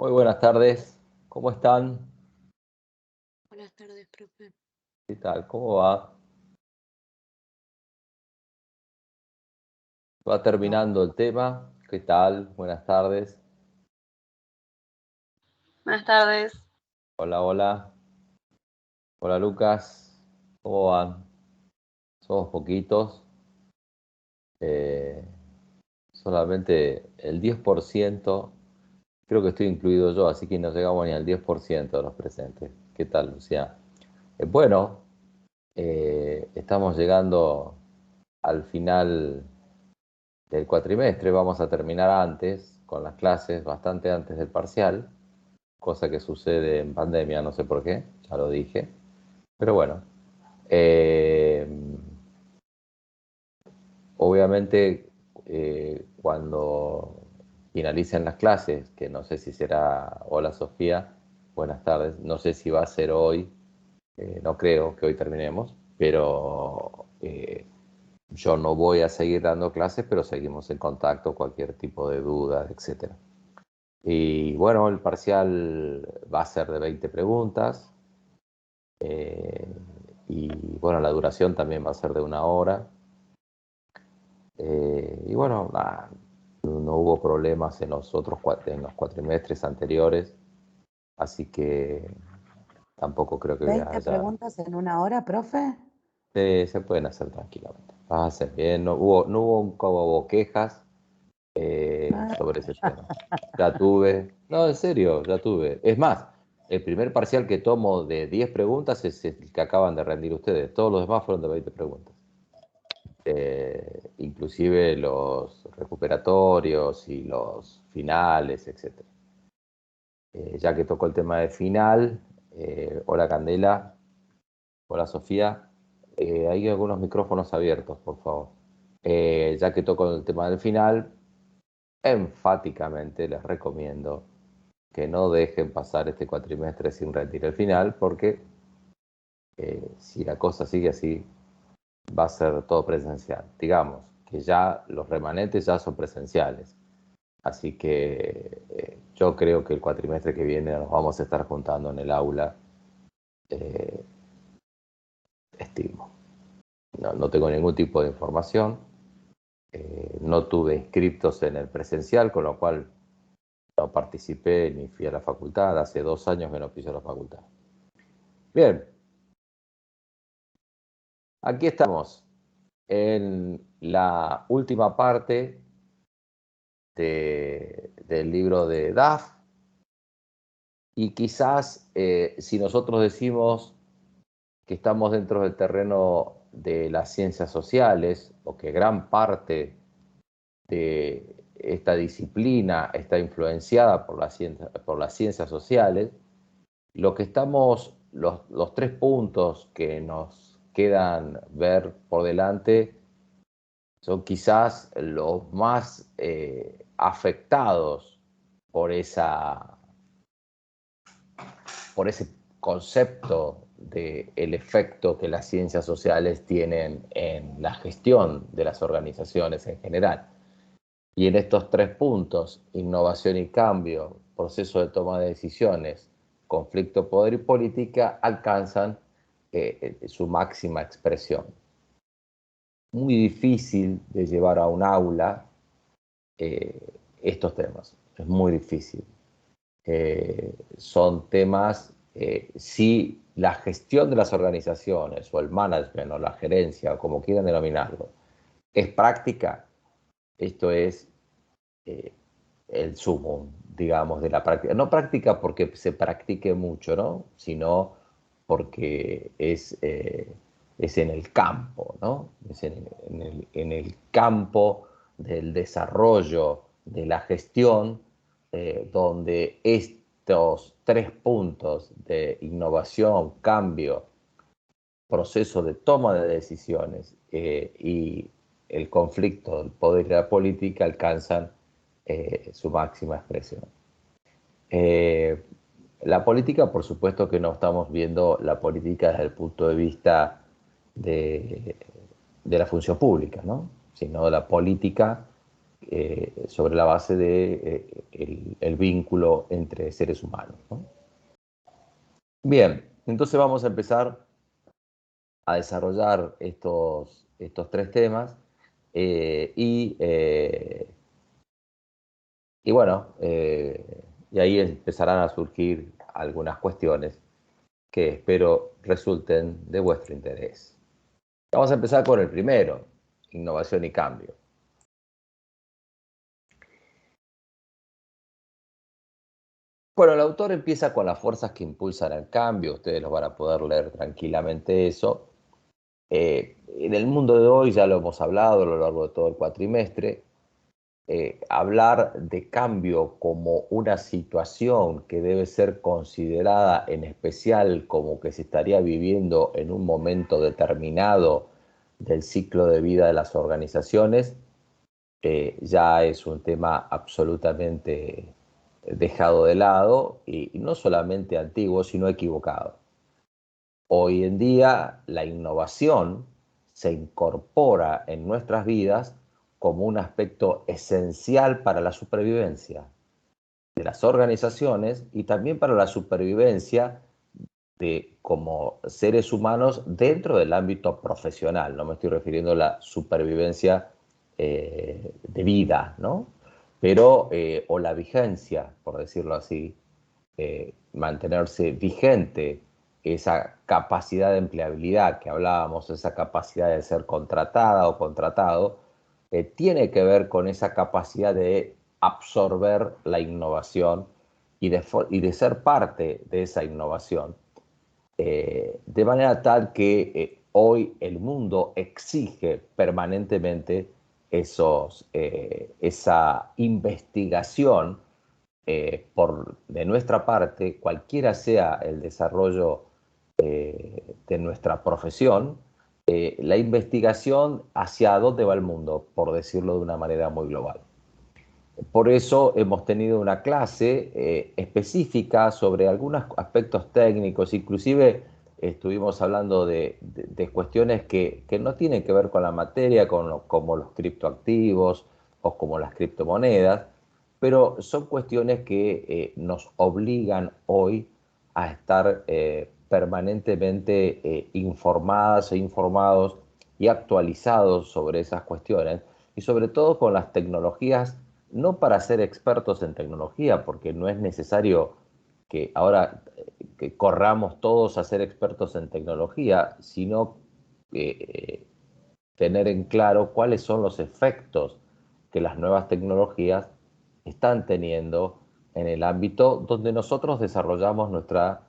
Muy buenas tardes, ¿cómo están? Buenas tardes, profe. ¿Qué tal? ¿Cómo va? Va terminando el tema. ¿Qué tal? Buenas tardes. Buenas tardes. Hola, hola. Hola, Lucas. ¿Cómo van? Somos poquitos. eh, Solamente el 10%. Creo que estoy incluido yo, así que no llegamos ni al 10% de los presentes. ¿Qué tal, Lucía? Bueno, estamos llegando al final del cuatrimestre. Vamos a terminar antes, con las clases, bastante antes del parcial, cosa que sucede en pandemia, no sé por qué, ya lo dije. Pero bueno, eh, obviamente cuando finalicen las clases, que no sé si será, hola Sofía, buenas tardes, no sé si va a ser hoy, no creo que hoy terminemos, pero yo no voy a seguir dando clases, pero seguimos en contacto, cualquier tipo de duda, etcétera. Y bueno, el parcial va a ser de 20 preguntas. eh, y bueno, la duración también va a ser de 1 hora. Y bueno, no hubo problemas en los en los cuatrimestres anteriores, así que tampoco creo que 20 haya. preguntas en 1 hora, profe. Se pueden hacer tranquilamente. Vas a hacer bien, no hubo como quejas sobre ese tema. Ya tuve, no, en serio, ya tuve. Es más, el primer parcial que tomo de 10 preguntas es el que acaban de rendir ustedes. Todos los demás fueron de 20 preguntas. Inclusive los recuperatorios y los finales, etc. Ya que tocó el tema de final, hola Candela, hola Sofía, hay algunos micrófonos abiertos, por favor. Ya que tocó el tema del final, enfáticamente les recomiendo que no dejen pasar este cuatrimestre sin rendir el final, porque si la cosa sigue así, va a ser todo presencial. Digamos que ya los remanentes ya son presenciales. Así que yo creo que el cuatrimestre que viene nos vamos a estar juntando en el aula, eh, estimo. No tengo ningún tipo de información. No tuve inscriptos en el presencial, con lo cual no participé ni fui a la facultad. Hace 2 años que no piso la facultad. Bien, aquí estamos en la última parte del libro de Duff. Y quizás si nosotros decimos que estamos dentro del terreno de las ciencias sociales, o que gran parte de esta disciplina está influenciada por las ciencias sociales, lo que estamos, los 3 puntos que nos quedan ver por delante son quizás los más afectados por por ese concepto del efecto que las ciencias sociales tienen en la gestión de las organizaciones en general. Y en estos 3 puntos, innovación y cambio, proceso de toma de decisiones, conflicto, poder y política, alcanzan su máxima expresión. Muy difícil de llevar a un aula estos temas, es muy difícil. Son temas, si la gestión de las organizaciones o el management o la gerencia o como quieran denominarlo, es práctica, esto es el sumo, digamos, de la práctica. No práctica porque se practique mucho, ¿no? Sino porque es en el campo, ¿no? Es en el campo del desarrollo, de la gestión, donde estos 3 puntos de innovación, cambio, proceso de toma de decisiones y el conflicto del poder y la política alcanzan su máxima expresión. La política, por supuesto que no estamos viendo la política desde el punto de vista de la función pública, ¿no? Sino la política sobre la base de el vínculo entre seres humanos, ¿no? Bien, entonces vamos a empezar a desarrollar estos tres temas y bueno, y ahí empezarán a surgir algunas cuestiones que espero resulten de vuestro interés. Vamos a empezar con el primero, innovación y cambio. Bueno, el autor empieza con las fuerzas que impulsan el cambio, ustedes los van a poder leer tranquilamente eso. En el mundo de hoy, ya lo hemos hablado a lo largo de todo el cuatrimestre, hablar de cambio como una situación que debe ser considerada en especial como que se estaría viviendo en un momento determinado del ciclo de vida de las organizaciones, ya es un tema absolutamente dejado de lado y no solamente antiguo, sino equivocado. Hoy en día la innovación se incorpora en nuestras vidas como un aspecto esencial para la supervivencia de las organizaciones y también para la supervivencia de como seres humanos dentro del ámbito profesional. No me estoy refiriendo a la supervivencia de vida, ¿no? Pero, o la vigencia, por decirlo así, mantenerse vigente, esa capacidad de empleabilidad que hablábamos, esa capacidad de ser contratada o contratado, tiene que ver con esa capacidad de absorber la innovación y de ser parte de esa innovación. De manera tal que hoy el mundo exige permanentemente esa investigación de nuestra parte, cualquiera sea el desarrollo de nuestra profesión, la investigación hacia dónde va el mundo, por decirlo de una manera muy global. Por eso hemos tenido una clase específica sobre algunos aspectos técnicos, inclusive estuvimos hablando de cuestiones que no tienen que ver con la materia, como los criptoactivos o como las criptomonedas, pero son cuestiones que nos obligan hoy a estar permanentemente informadas e informados y actualizados sobre esas cuestiones, y sobre todo con las tecnologías, no para ser expertos en tecnología, porque no es necesario que ahora que corramos todos a ser expertos en tecnología, sino tener en claro cuáles son los efectos que las nuevas tecnologías están teniendo en el ámbito donde nosotros desarrollamos nuestra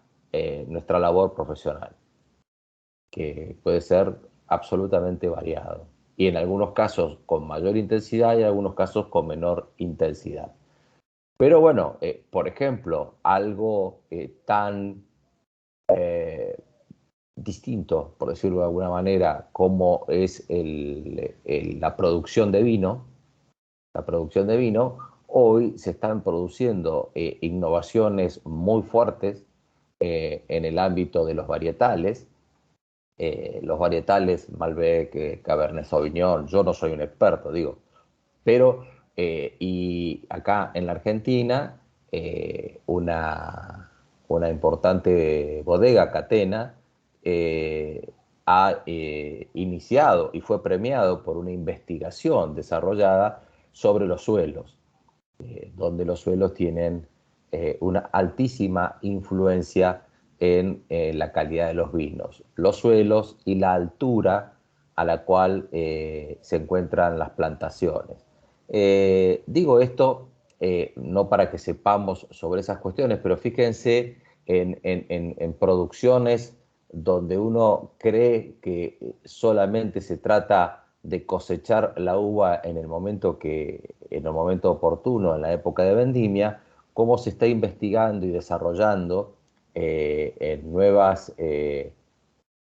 labor profesional, que puede ser absolutamente variado. Y en algunos casos con mayor intensidad y en algunos casos con menor intensidad. Pero bueno, por ejemplo, algo tan distinto, por decirlo de alguna manera, como es la producción de vino. La producción de vino, hoy se están produciendo innovaciones muy fuertes en el ámbito de los varietales Malbec, Cabernet Sauvignon. Yo no soy un experto, digo, pero y acá en la Argentina una importante bodega, Catena, ha iniciado y fue premiado por una investigación desarrollada sobre los suelos, donde los suelos tienen una altísima influencia en la calidad de los vinos. Los suelos y la altura a la cual se encuentran las plantaciones. Digo esto no para que sepamos sobre esas cuestiones, pero fíjense en producciones donde uno cree que solamente se trata de cosechar la uva en el momento oportuno, en la época de vendimia, cómo se está investigando y desarrollando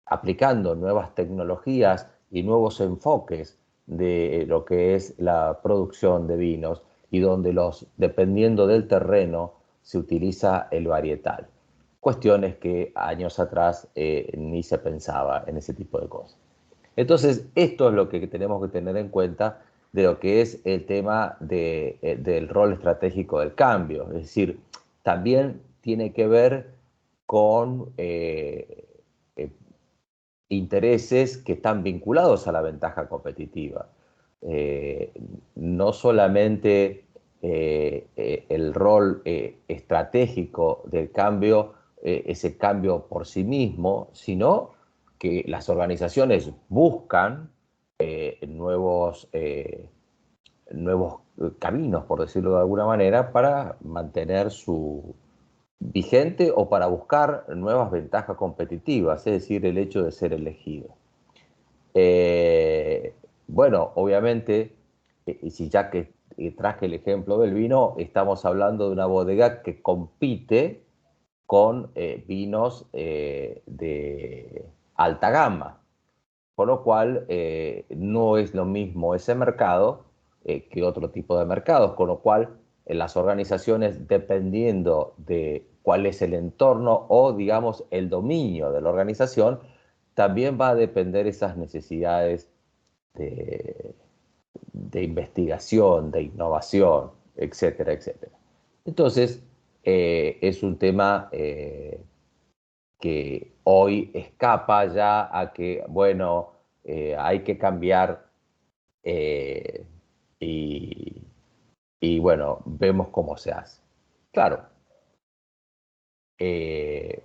aplicando nuevas tecnologías y nuevos enfoques de lo que es la producción de vinos y donde dependiendo del terreno, se utiliza el varietal. Cuestiones que años atrás ni se pensaba en ese tipo de cosas. Entonces, esto es lo que tenemos que tener en cuenta de lo que es el tema del rol estratégico del cambio. Es decir, también tiene que ver con intereses que están vinculados a la ventaja competitiva. No solamente el rol estratégico del cambio es el cambio por sí mismo, sino que las organizaciones buscan nuevos caminos, por decirlo de alguna manera, para mantener su vigente o para buscar nuevas ventajas competitivas, es decir, el hecho de ser elegido. Bueno, obviamente, si ya que traje el ejemplo del vino, estamos hablando de una bodega que compite con vinos de alta gama, con lo cual no es lo mismo ese mercado que otro tipo de mercados, con lo cual las organizaciones, dependiendo de cuál es el entorno o, digamos, el dominio de la organización, también va a depender esas necesidades de, de investigación, de innovación, etcétera, etcétera. Entonces, es un tema que hoy escapa ya a que, bueno, hay que cambiar eh, y, y, bueno, vemos cómo se hace. Claro, eh,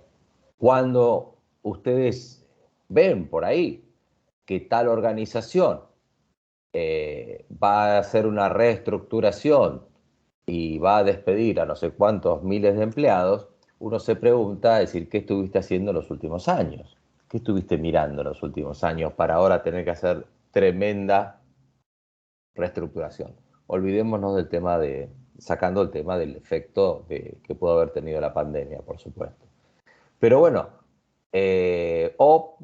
cuando ustedes ven por ahí que tal organización va a hacer una reestructuración y va a despedir a no sé cuántos miles de empleados, uno se pregunta, es decir, ¿qué estuviste haciendo en los últimos años? ¿Qué estuviste mirando en los últimos años para ahora tener que hacer tremenda reestructuración? Olvidémonos del tema sacando el tema del efecto que pudo haber tenido la pandemia, por supuesto. Pero bueno, o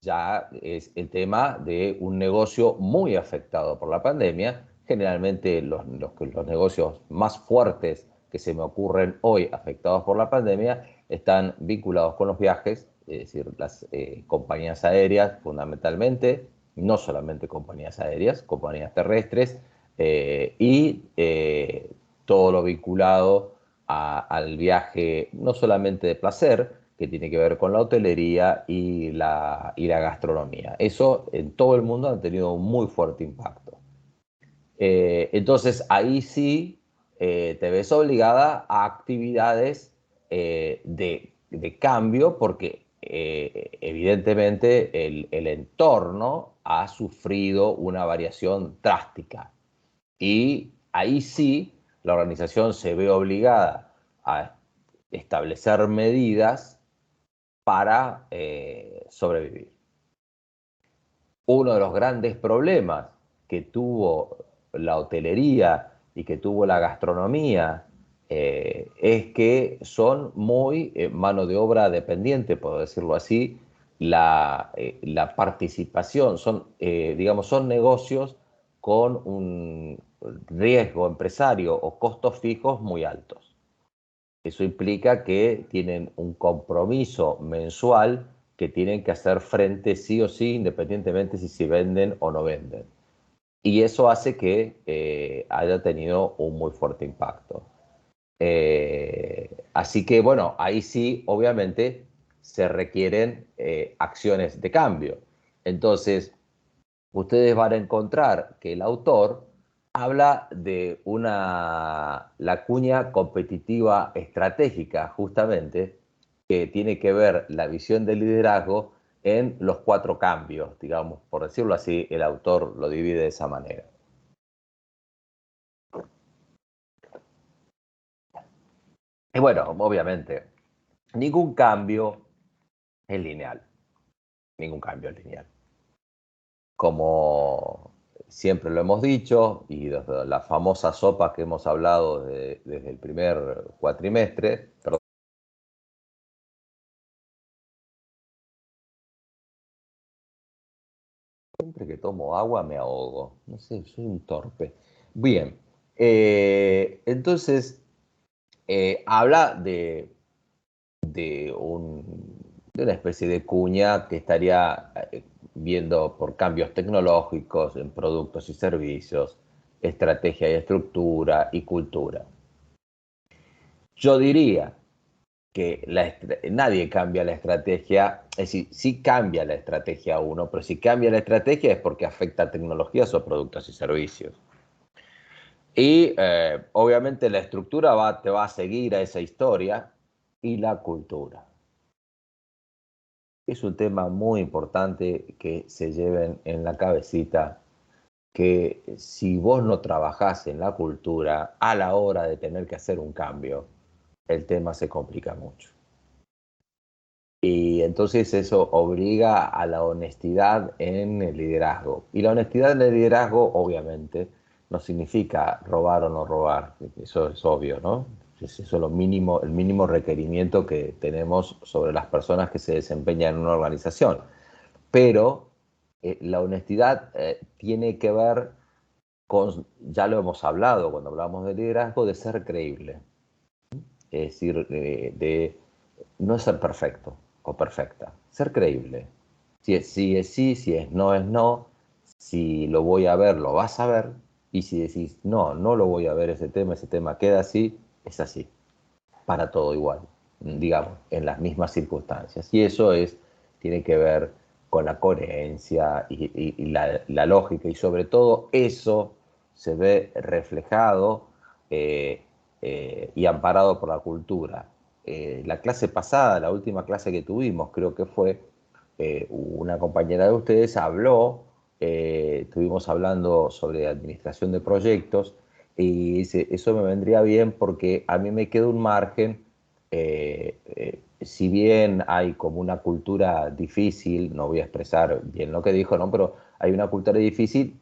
ya es el tema de un negocio muy afectado por la pandemia. Generalmente los negocios más fuertes que se me ocurren hoy afectados por la pandemia están vinculados con los viajes, es decir, las compañías aéreas fundamentalmente, no solamente compañías aéreas, compañías terrestres y todo lo vinculado al viaje no solamente de placer, que tiene que ver con la hotelería y la gastronomía. Eso en todo el mundo ha tenido un muy fuerte impacto. Entonces ahí sí te ves obligada a actividades de cambio porque evidentemente el entorno ha sufrido una variación drástica. Y ahí sí la organización se ve obligada a establecer medidas para sobrevivir. Uno de los grandes problemas que tuvo la hotelería y que tuvo la gastronomía es que son muy mano de obra dependiente, por decirlo así, la participación, digamos, son negocios con un riesgo empresario o costos fijos muy altos. Eso implica que tienen un compromiso mensual que tienen que hacer frente sí o sí, independientemente si se venden o no venden. Y eso hace que haya tenido un muy fuerte impacto. Así que, bueno, ahí sí, obviamente, se requieren acciones de cambio. Entonces, ustedes van a encontrar que el autor habla de la cuña competitiva estratégica, justamente, que tiene que ver la visión del liderazgo en los 4 cambios, digamos, por decirlo así, el autor lo divide de esa manera. Y bueno, obviamente, ningún cambio es lineal, ningún cambio es lineal. Como siempre lo hemos dicho, y desde la famosa sopa que hemos hablado desde el primer cuatrimestre, perdón, siempre que tomo agua me ahogo, no sé, soy un torpe. Bien, entonces habla de una especie de cuña que estaría viendo por cambios tecnológicos en productos y servicios, estrategia y estructura y cultura. Yo diría que nadie cambia la estrategia, es decir, sí cambia la estrategia uno, pero si cambia la estrategia es porque afecta a tecnologías o productos y servicios. Y obviamente la estructura te va a seguir a esa historia y la cultura. Es un tema muy importante que se lleven en la cabecita, que si vos no trabajás en la cultura a la hora de tener que hacer un cambio, el tema se complica mucho. Y entonces eso obliga a la honestidad en el liderazgo. Y la honestidad en el liderazgo, obviamente, no significa robar o no robar. Eso es obvio, ¿no? Eso es lo mínimo, el mínimo requerimiento que tenemos sobre las personas que se desempeñan en una organización. Pero la honestidad tiene que ver con, ya lo hemos hablado cuando hablamos de liderazgo, de ser creíble. Es decir, de no ser perfecto o perfecta, ser creíble. Si es sí, es sí, si es no, si lo voy a ver, lo vas a ver, y si decís, no, no lo voy a ver ese tema queda así, es así, para todo igual, digamos, en las mismas circunstancias. Y eso tiene que ver con la coherencia y la lógica, y sobre todo eso se ve reflejado y amparado por la cultura. La clase pasada, la última clase que tuvimos, creo que fue, una compañera de ustedes habló, estuvimos hablando sobre administración de proyectos, y dice, eso me vendría bien porque a mí me queda un margen, si bien hay como una cultura difícil, no voy a expresar bien lo que dijo, ¿no? Pero hay una cultura difícil,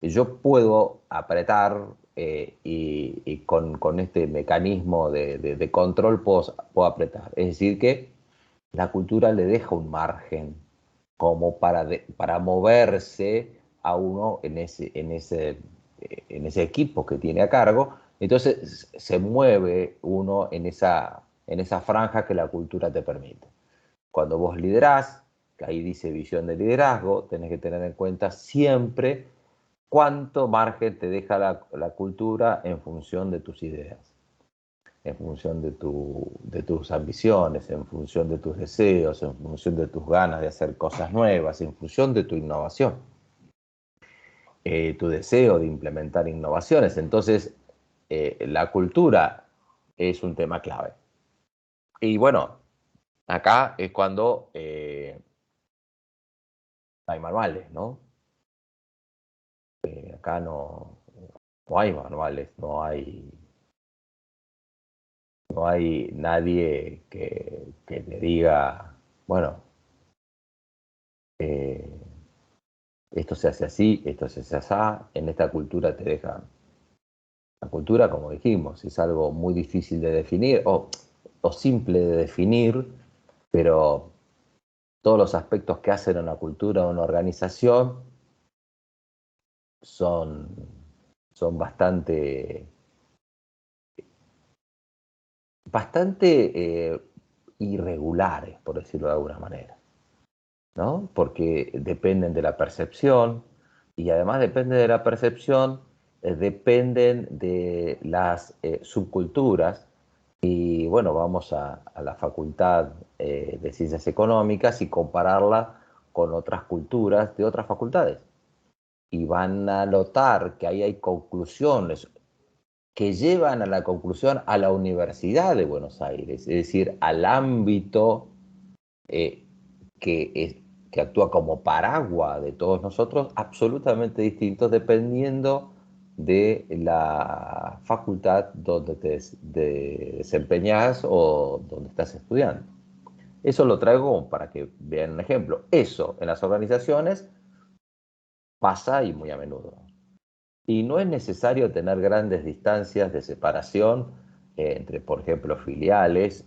yo puedo apretar y con este mecanismo de control puedo apretar. Es decir, que la cultura le deja un margen como para moverse a uno en ese equipo que tiene a cargo. Entonces se mueve uno en esa franja que la cultura te permite. Cuando vos liderás, que ahí dice visión de liderazgo, tenés que tener en cuenta siempre cuánto margen te deja la cultura en función de tus ideas, en función de tus ambiciones, en función de tus deseos, en función de tus ganas de hacer cosas nuevas, en función de tu innovación, tu deseo de implementar innovaciones. Entonces, la cultura es un tema clave. Y bueno, acá es cuando hay manuales, ¿no? Acá no hay manuales, no hay nadie que te diga, bueno, eh, esto se hace así, esto se hace así, en esta cultura te dejan. La cultura, como dijimos, es algo muy difícil de definir o simple de definir, pero todos los aspectos que hacen una cultura o una organización son, son bastante irregulares, por decirlo de alguna manera, ¿no? Porque dependen de la percepción y además depende de la percepción, dependen de las subculturas. Y bueno, vamos a la Facultad de Ciencias Económicas y compararla con otras culturas de otras facultades. Y van a notar que ahí hay conclusiones que llevan a la conclusión a la Universidad de Buenos Aires, es decir, al ámbito eh, que actúa como paraguas de todos nosotros, absolutamente distintos dependiendo de la facultad donde te desempeñas o donde estás estudiando. Eso lo traigo para que vean un ejemplo. Eso en las organizaciones pasa y muy a menudo. Y no es necesario tener grandes distancias de separación entre, por ejemplo, filiales.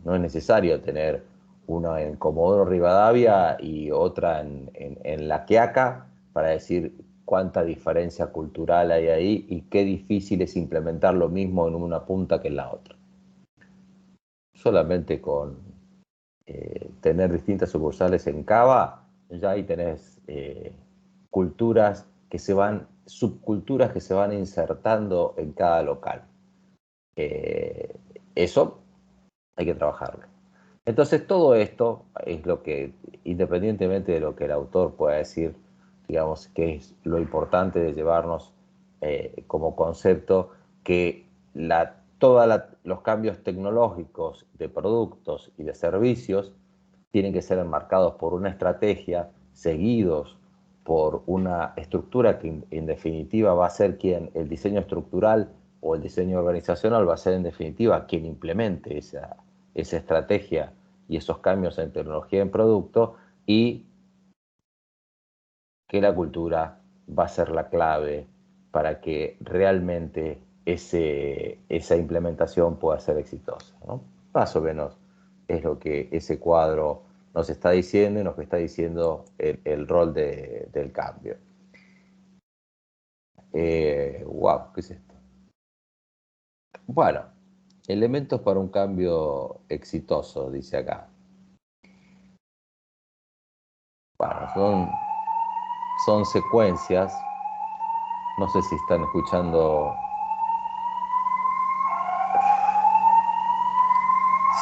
No es necesario tener una en Comodoro Rivadavia y otra en La Quiaca para decir cuánta diferencia cultural hay ahí y qué difícil es implementar lo mismo en una punta que en la otra. Solamente con tener distintas sucursales en Cava ya ahí tenés culturas que se van, subculturas que se van insertando en cada local. Eso hay que trabajarlo. Entonces todo esto es lo que, independientemente de lo que el autor pueda decir, digamos, que es lo importante de llevarnos como concepto que todos los cambios tecnológicos de productos y de servicios tienen que ser enmarcados por una estrategia, seguidos por una estructura que en definitiva va a ser el diseño estructural o el diseño organizacional va a ser en definitiva quien implemente esa estrategia y esos cambios en tecnología y en producto, y que la cultura va a ser la clave para que realmente esa implementación pueda ser exitosa, ¿no? Más o menos es lo que ese cuadro nos está diciendo y nos está diciendo el rol del cambio. Wow, ¿qué es esto? Bueno, elementos para un cambio exitoso, dice acá. Bueno, son secuencias. No sé si están escuchando.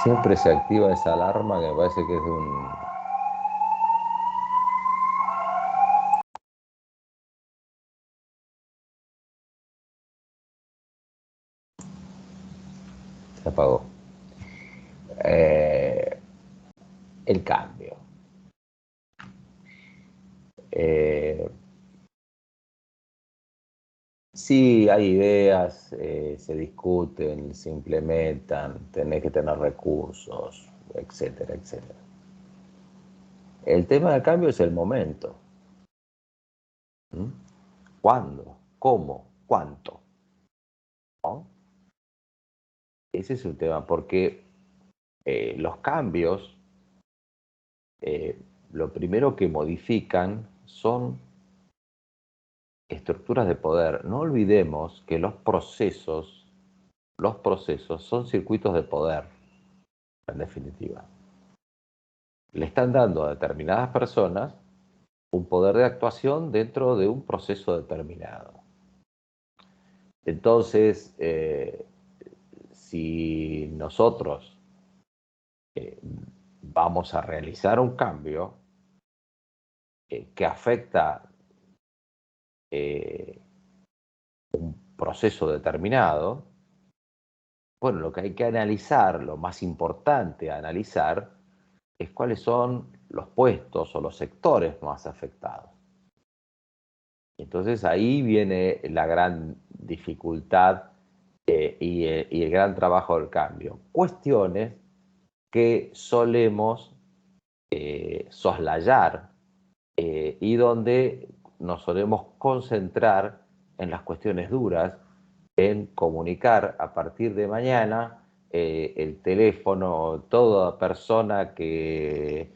Siempre se activa esa alarma que me parece que es de un... Se apagó. El cambio. Sí, hay ideas, se discuten, se implementan, tenés que tener recursos, etcétera, etcétera. El tema del cambio es el momento. ¿Mm? ¿Cuándo? ¿Cómo? ¿Cuánto? ¿No? Ese es un tema, porque los cambios, lo primero que modifican son estructuras de poder. No olvidemos que los procesos son circuitos de poder, en definitiva. Le están dando a determinadas personas un poder de actuación dentro de un proceso determinado. Entonces, si nosotros vamos a realizar un cambio que afecta un proceso determinado, bueno, lo que hay que analizar, lo más importante a analizar, es cuáles son los puestos o los sectores más afectados. Entonces ahí viene la gran dificultad y el gran trabajo del cambio. Cuestiones que solemos soslayar y donde nos solemos concentrar en las cuestiones duras, en comunicar a partir de mañana el teléfono, toda persona que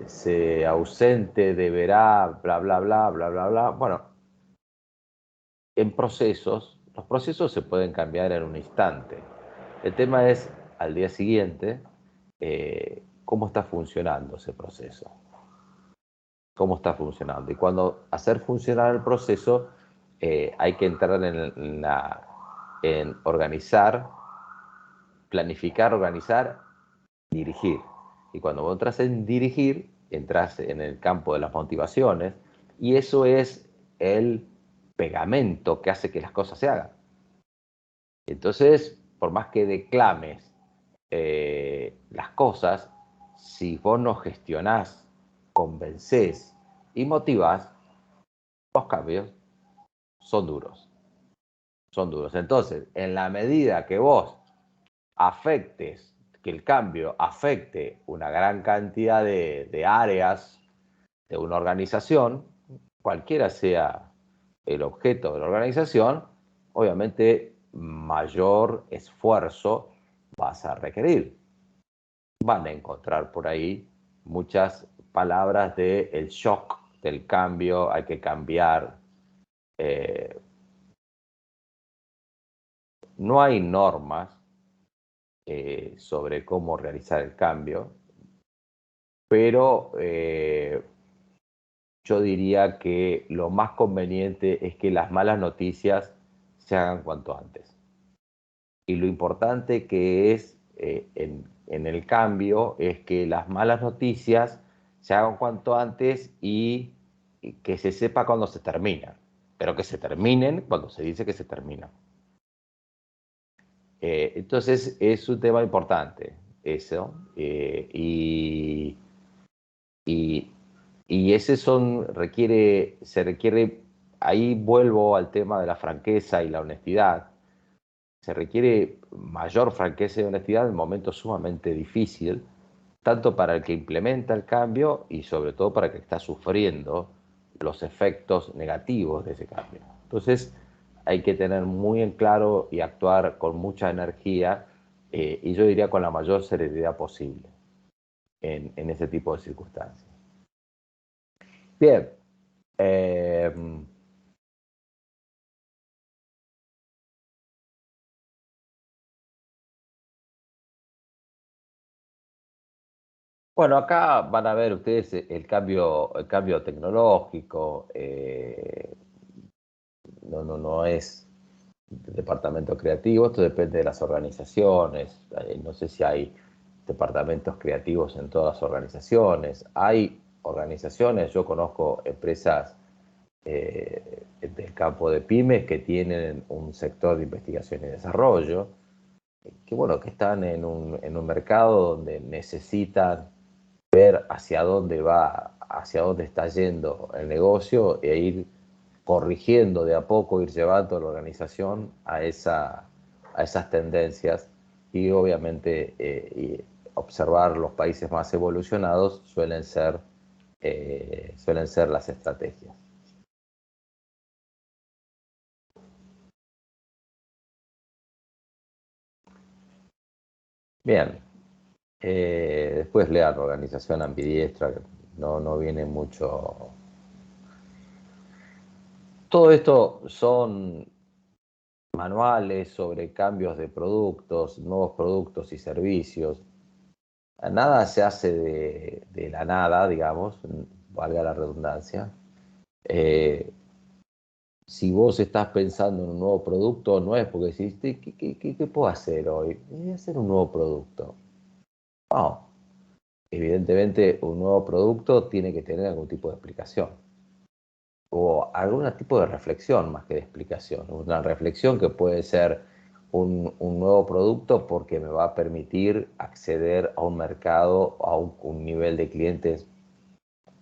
se ausente deberá, bla, bla, bla, bla, bla, bla. Bueno, en procesos, los procesos se pueden cambiar en un instante. El tema es, al día siguiente, cómo está funcionando ese proceso. Cómo está funcionando. Y cuando hacer funcionar el proceso, hay que entrar en organizar, planificar, organizar, dirigir. Y cuando vos entras en dirigir, entras en el campo de las motivaciones, y eso es el pegamento que hace que las cosas se hagan. Entonces, por más que declames las cosas, si vos no gestionás, convencés y motivás, los cambios son duros. Son duros. Entonces, en la medida que vos afectes, que el cambio afecte una gran cantidad de áreas de una organización, cualquiera sea el objeto de la organización, obviamente mayor esfuerzo vas a requerir. Van a encontrar por ahí muchas palabras de el shock del cambio, hay que cambiar. No hay normas sobre cómo realizar el cambio. pero yo diría que lo más conveniente es que las malas noticias se hagan cuanto antes. Y lo importante que es en el cambio es que las malas noticias se hagan cuanto antes y que se sepa cuándo se terminan, pero que se terminen cuando se dice que se terminan. Entonces es un tema importante eso, y, y ese se requiere, ahí vuelvo al tema de la franqueza y la honestidad. Se requiere mayor franqueza y honestidad en momentos sumamente difíciles, tanto para el que implementa el cambio y sobre todo para el que está sufriendo los efectos negativos de ese cambio. Entonces hay que tener muy en claro y actuar con mucha energía, y yo diría con la mayor serenidad posible en ese tipo de circunstancias. Bien. eh, Bueno, acá van a ver ustedes el cambio tecnológico. No es departamento creativo, esto depende de las organizaciones. No sé si hay departamentos creativos en todas las organizaciones. Hay organizaciones, yo conozco empresas del campo de pymes que tienen un sector de investigación y desarrollo, que bueno, que están en un mercado donde necesitan ver hacia dónde está yendo el negocio e ir corrigiendo de a poco, ir llevando la organización a esas tendencias, y obviamente y observar los países más evolucionados suelen ser las estrategias. Bien, después lean Organización Ambidiestra, no viene mucho. Todo esto son manuales sobre cambios de productos, nuevos productos y servicios. Nada se hace de la nada, digamos, valga la redundancia. Eh, si vos estás pensando en un nuevo producto, no es porque decís, ¿qué puedo hacer hoy? Voy a hacer un nuevo producto. No, evidentemente un nuevo producto tiene que tener algún tipo de explicación o algún tipo de reflexión más que de explicación. Una reflexión que puede ser un nuevo producto porque me va a permitir acceder a un mercado, a un nivel de clientes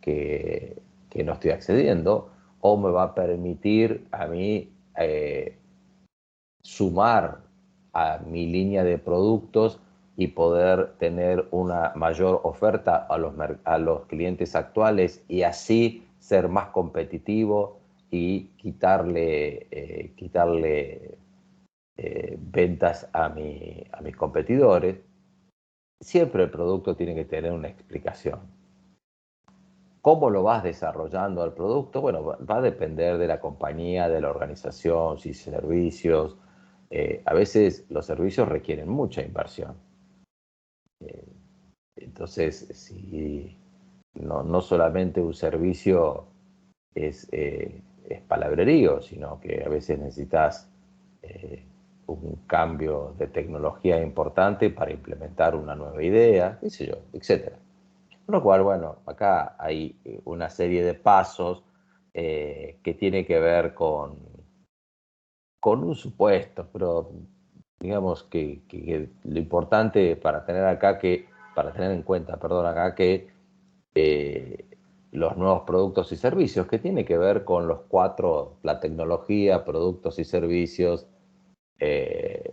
que no estoy accediendo, o me va a permitir a mí sumar a mi línea de productos y poder tener una mayor oferta a los clientes actuales y así ser más competitivo y quitarle ventas a mis competidores. Siempre el producto tiene que tener una explicación. ¿Cómo lo vas desarrollando al producto? Bueno, va a depender de la compañía, de la organización, si servicios. A veces los servicios requieren mucha inversión. Eh, entonces, si no solamente un servicio es palabrerío, sino que a veces necesitas eh, un cambio de tecnología importante para implementar una nueva idea, qué sé yo, etcétera. Con lo cual, bueno, acá hay una serie de pasos que tiene que ver con un supuesto, pero digamos que lo importante para tener en cuenta, perdón, acá que eh, los nuevos productos y servicios, que tiene que ver con los cuatro, la tecnología, productos y servicios, eh,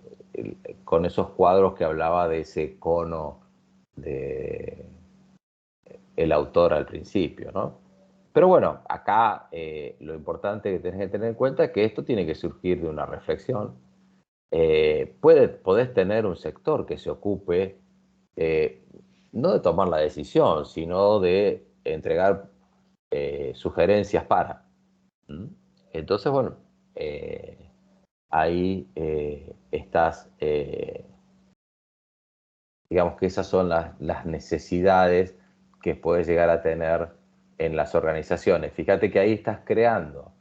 con esos cuadros que hablaba de ese cono de el autor al principio, ¿no? Pero bueno, acá lo importante que tenés que tener en cuenta es que esto tiene que surgir de una reflexión. Podés tener un sector que se ocupe eh, no de tomar la decisión, sino de entregar sugerencias para. ¿Mm? Entonces, bueno, ahí digamos que esas son las necesidades que puedes llegar a tener en las organizaciones. Fíjate que ahí estás creando.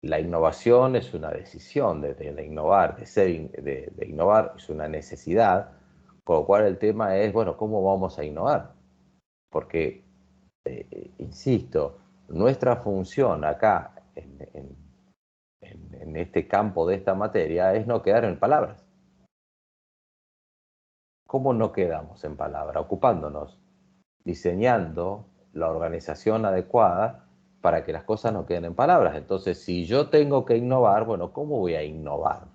La innovación es una decisión de innovar, de innovar es una necesidad, con lo cual el tema es, bueno, ¿cómo vamos a innovar? Porque, insisto, nuestra función acá, en este campo de esta materia, es no quedar en palabras. ¿Cómo no quedamos en palabras? Ocupándonos, diseñando la organización adecuada para que las cosas no queden en palabras. Entonces, si yo tengo que innovar, bueno, ¿cómo voy a innovar?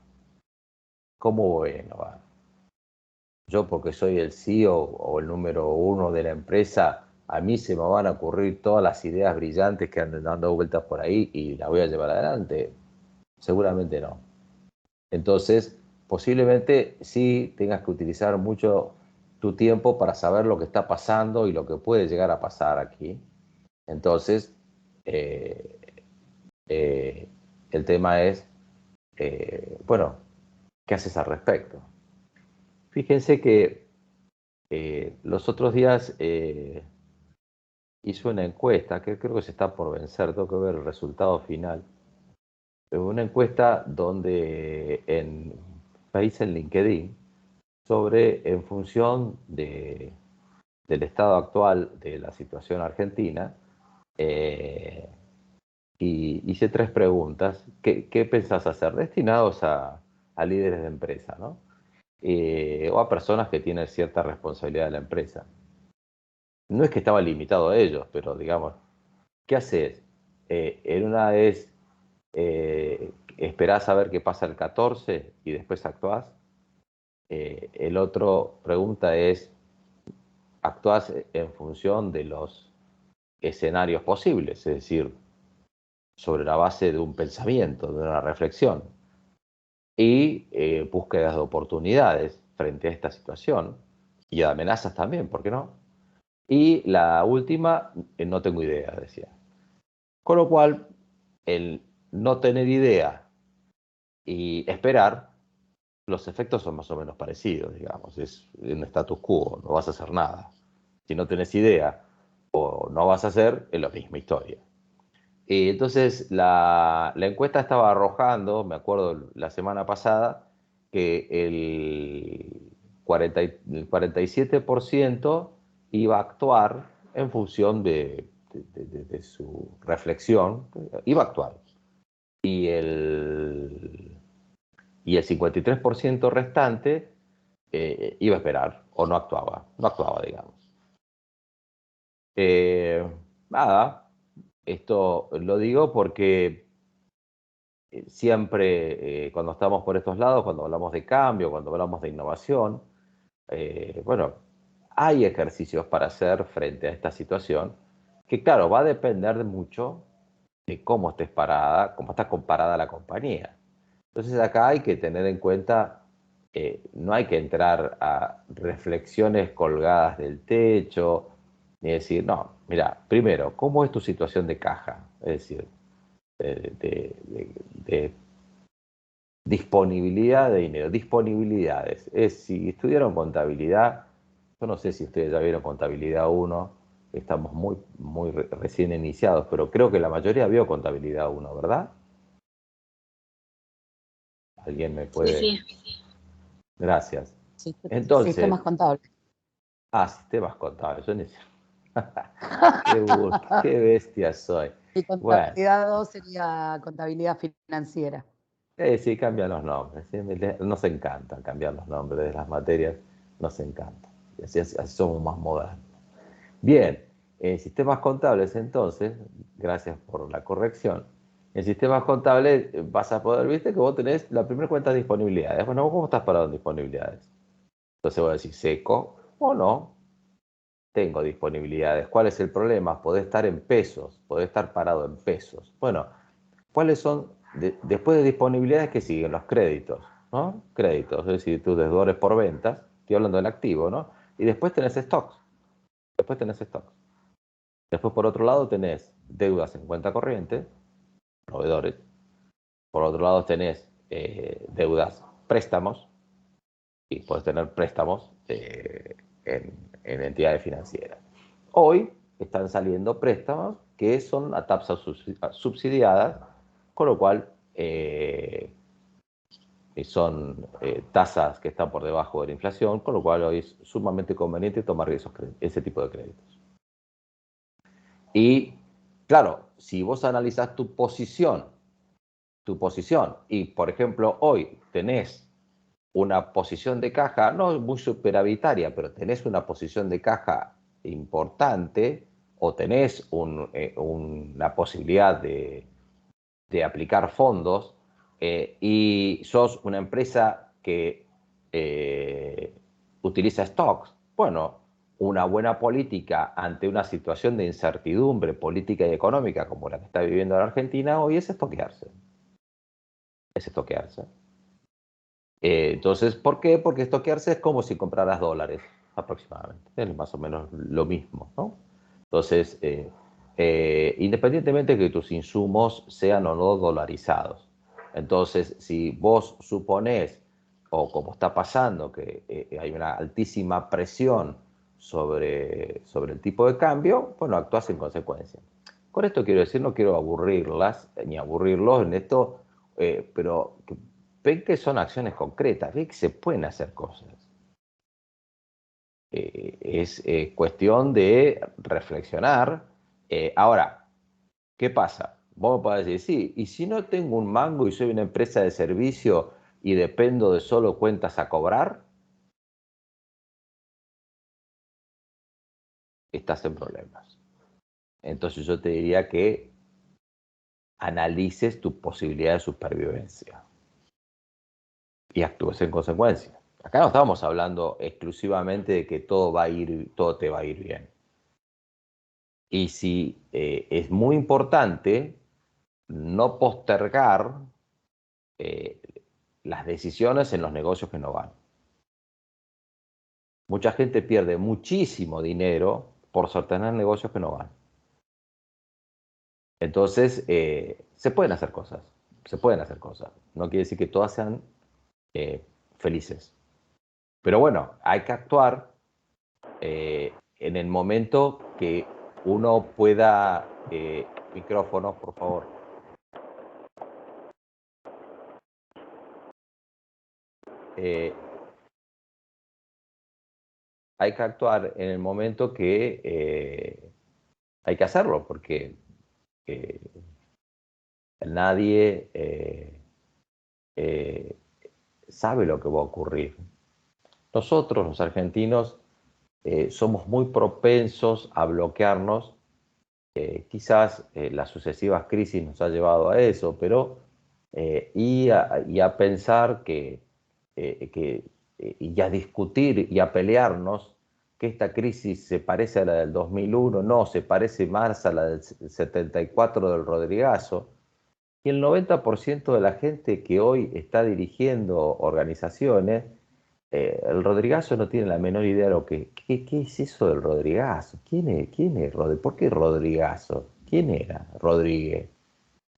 ¿Cómo voy a innovar? Yo, porque soy el CEO o el número uno de la empresa, a mí se me van a ocurrir todas las ideas brillantes que andan dando vueltas por ahí y las voy a llevar adelante. Seguramente no. Entonces, posiblemente sí tengas que utilizar mucho tu tiempo para saber lo que está pasando y lo que puede llegar a pasar aquí. Entonces, eh, eh, el tema es, bueno, ¿qué haces al respecto? Fíjense que los otros días hice una encuesta, que creo que se está por vencer, tengo que ver el resultado final. Una encuesta donde hice en LinkedIn sobre, en función del estado actual de la situación argentina, y hice 3 preguntas. ¿Qué pensás hacer? Destinados a líderes de empresa, ¿no? O a personas que tienen cierta responsabilidad de la empresa. No es que estaba limitado a ellos, pero digamos, ¿qué haces? En una es, esperás a ver qué pasa el 14 y después actuás. El otro pregunta es, actuás en función de los escenarios posibles, es decir, sobre la base de un pensamiento, de una reflexión, y búsquedas de oportunidades frente a esta situación, y de amenazas también, ¿por qué no? Y la última, no tengo idea, decía. Con lo cual, el no tener idea y esperar, los efectos son más o menos parecidos, digamos, es un status quo, no vas a hacer nada. Si no tenés idea o no vas a hacer, es la misma historia. Y entonces la encuesta estaba arrojando, me acuerdo la semana pasada, que el 47% iba a actuar en función de su reflexión, iba a actuar. Y el 53% restante iba a esperar o no actuaba, digamos. Nada, esto lo digo porque siempre cuando estamos por estos lados, cuando hablamos de cambio, cuando hablamos de innovación, bueno, hay ejercicios para hacer frente a esta situación que, claro, va a depender de mucho de cómo estés parada, cómo está comparada la compañía. Entonces acá hay que tener en cuenta, no hay que entrar a reflexiones colgadas del techo, ni decir, no, mira, primero, ¿cómo es tu situación de caja? Es decir, de disponibilidad de dinero, disponibilidades. Si estudiaron contabilidad, yo no sé si ustedes ya vieron contabilidad 1, estamos muy recién iniciados, pero creo que la mayoría vio contabilidad 1, ¿verdad? ¿Alguien me Sí, puede? sí. Gracias. Sistemas Entonces, contables. sistemas contables. Qué bestia soy. Y Bueno, contabilidad 2 sería contabilidad financiera. sí, cambian los nombres. ¿Sí? Nos encantan cambiar los nombres de las materias, nos encanta. Así somos más modernos. Bien, en sistemas contables entonces, gracias por la corrección, en sistemas contables vas a poder, viste que vos tenés la primera cuenta de disponibilidades. Bueno, ¿cómo estás parado en disponibilidades? Entonces voy a decir seco o no, tengo disponibilidades. ¿Cuál es el problema? Podés estar en pesos, podés estar parado en pesos. Bueno, ¿cuáles son, después de disponibilidades, que siguen? Los créditos, ¿no? Créditos, es decir, tus deudores por ventas, estoy hablando del activo, ¿no? Y después tenés stocks, Después, por otro lado, tenés deudas en cuenta corriente, proveedores. Por otro lado, tenés préstamos, y puedes tener préstamos en entidades financieras. Hoy están saliendo préstamos que son a tasas subsidiadas, con lo cual son tasas que están por debajo de la inflación, con lo cual hoy es sumamente conveniente tomar ese tipo de créditos. Y claro, si vos analizás tu posición, y por ejemplo hoy tenés una posición de caja, no muy superavitaria, pero tenés una posición de caja importante, o tenés una posibilidad de aplicar fondos, y sos una empresa que utiliza stocks, bueno, una buena política ante una situación de incertidumbre política y económica como la que está viviendo la Argentina hoy es estoquearse. Entonces, ¿por qué? Porque estoquearse es como si compraras dólares, aproximadamente. Es más o menos lo mismo, ¿no? Entonces, independientemente de que tus insumos sean o no dolarizados. Entonces, si vos suponés, o como está pasando, que hay una altísima presión sobre el tipo de cambio, bueno, actúas en consecuencia. Con esto quiero decir, no quiero aburrirlas, ni aburrirlos en esto, pero ven que son acciones concretas, ven que se pueden hacer cosas. Es cuestión de reflexionar. Ahora, ¿qué pasa? Vos podés decir, sí, y si no tengo un mango y soy una empresa de servicio y dependo de solo cuentas a cobrar, estás en problemas. Entonces yo te diría que analices tu posibilidad de supervivencia y actúes en consecuencia. Acá no estamos hablando exclusivamente de que todo te va a ir bien. Y sí, es muy importante no postergar las decisiones en los negocios que no van. Mucha gente pierde muchísimo dinero por sostener negocios que no van. Entonces, se pueden hacer cosas. No quiere decir que todas sean felices. Pero bueno, hay que actuar en el momento que uno pueda... micrófono, por favor. Hay que actuar en el momento que hay que hacerlo, porque nadie sabe lo que va a ocurrir. Nosotros, los argentinos, somos muy propensos a bloquearnos. Quizás las sucesivas crisis nos ha llevado a eso, pero y a pensar y a discutir y a pelearnos que esta crisis se parece a la del 2001, no, se parece más a la del 74 del Rodrigazo. Y el 90% de la gente que hoy está dirigiendo organizaciones, el Rodrigazo no tiene la menor idea de lo que... ¿Qué es eso del Rodrigazo? ¿Quién es Rodrigazo? ¿Por qué Rodrigazo? ¿Quién era Rodríguez?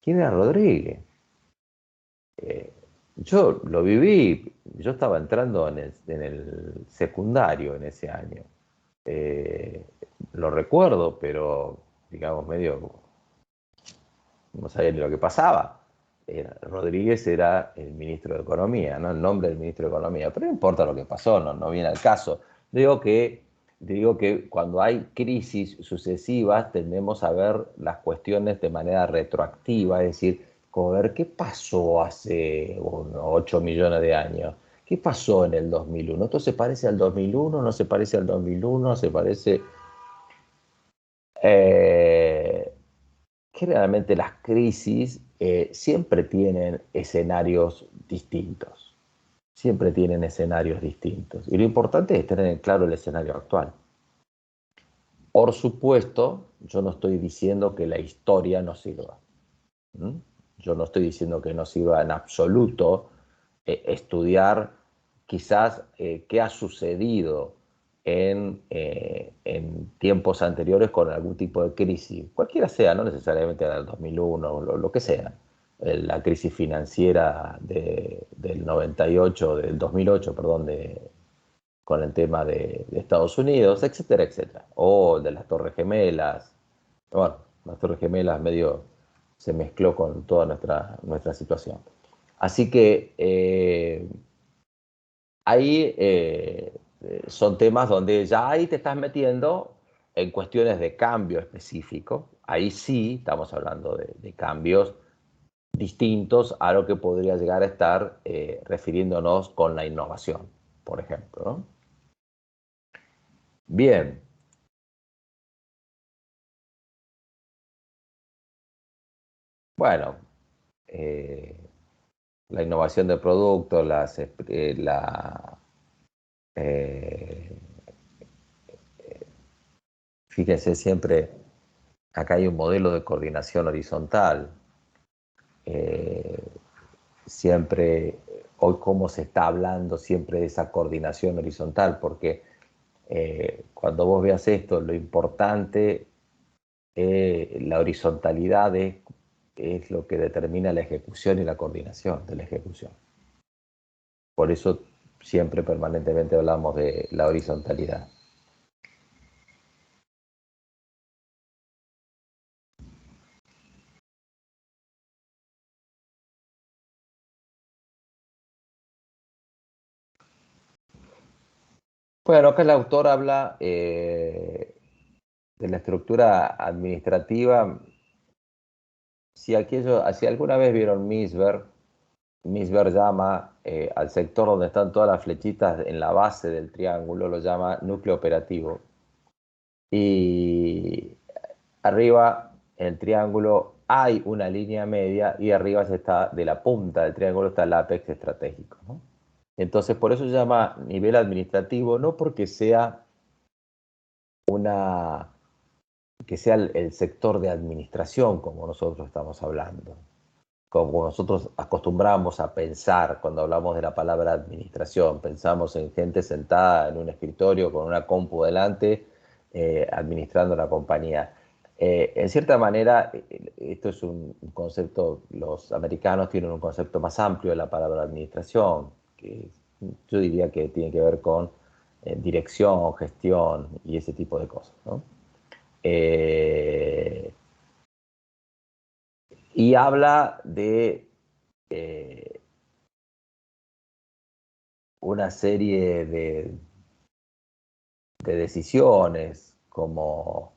¿Quién era Rodríguez? Yo lo viví, yo estaba entrando en el secundario en ese año. Lo recuerdo, pero digamos medio... no sabía ni lo que pasaba. Rodríguez era el ministro de Economía, ¿no? El nombre del ministro de Economía, pero no importa lo que pasó, no viene al caso. Digo que cuando hay crisis sucesivas tendemos a ver las cuestiones de manera retroactiva, es decir, como ver qué pasó hace 8 millones de años, qué pasó en el 2001, ¿esto se parece al 2001? ¿No se parece al 2001? ¿Se parece...? Generalmente las crisis siempre tienen escenarios distintos. Siempre tienen escenarios distintos. Y lo importante es tener en claro el escenario actual. Por supuesto, yo no estoy diciendo que la historia no sirva. Yo no estoy diciendo que no sirva en absoluto estudiar quizás qué ha sucedido en tiempos anteriores con algún tipo de crisis, cualquiera sea, no necesariamente la del 2001, lo que sea, la crisis financiera del 98, del 2008, perdón, con el tema de Estados Unidos, etcétera, etcétera. O de las Torres Gemelas. Bueno, las Torres Gemelas medio se mezcló con toda nuestra situación. Así que ahí son temas donde ya ahí te estás metiendo en cuestiones de cambio específico. Ahí sí estamos hablando de cambios distintos a lo que podría llegar a estar refiriéndonos con la innovación, por ejemplo, ¿no? Bien. Bueno, la innovación de productos, eh, fíjense siempre, acá hay un modelo de coordinación horizontal. Siempre, hoy cómo se está hablando siempre de esa coordinación horizontal, porque cuando vos veas esto, lo importante, la horizontalidad es lo que determina la ejecución y la coordinación de la ejecución. Por eso siempre permanentemente hablamos de la horizontalidad. Bueno, acá el autor habla de la estructura administrativa. Si alguna vez vieron Misber llama al sector donde están todas las flechitas en la base del triángulo, lo llama núcleo operativo. Y arriba en el triángulo hay una línea media y arriba de la punta del triángulo está el ápex estratégico, ¿no? Entonces, por eso se llama nivel administrativo, no porque sea el sector de administración como nosotros estamos hablando, como nosotros acostumbramos a pensar cuando hablamos de la palabra administración. Pensamos en gente sentada en un escritorio con una compu delante, administrando la compañía. En cierta manera, esto es un concepto, los americanos tienen un concepto más amplio de la palabra administración, que yo diría que tiene que ver con dirección, gestión y ese tipo de cosas, ¿no? Y habla de una serie de decisiones como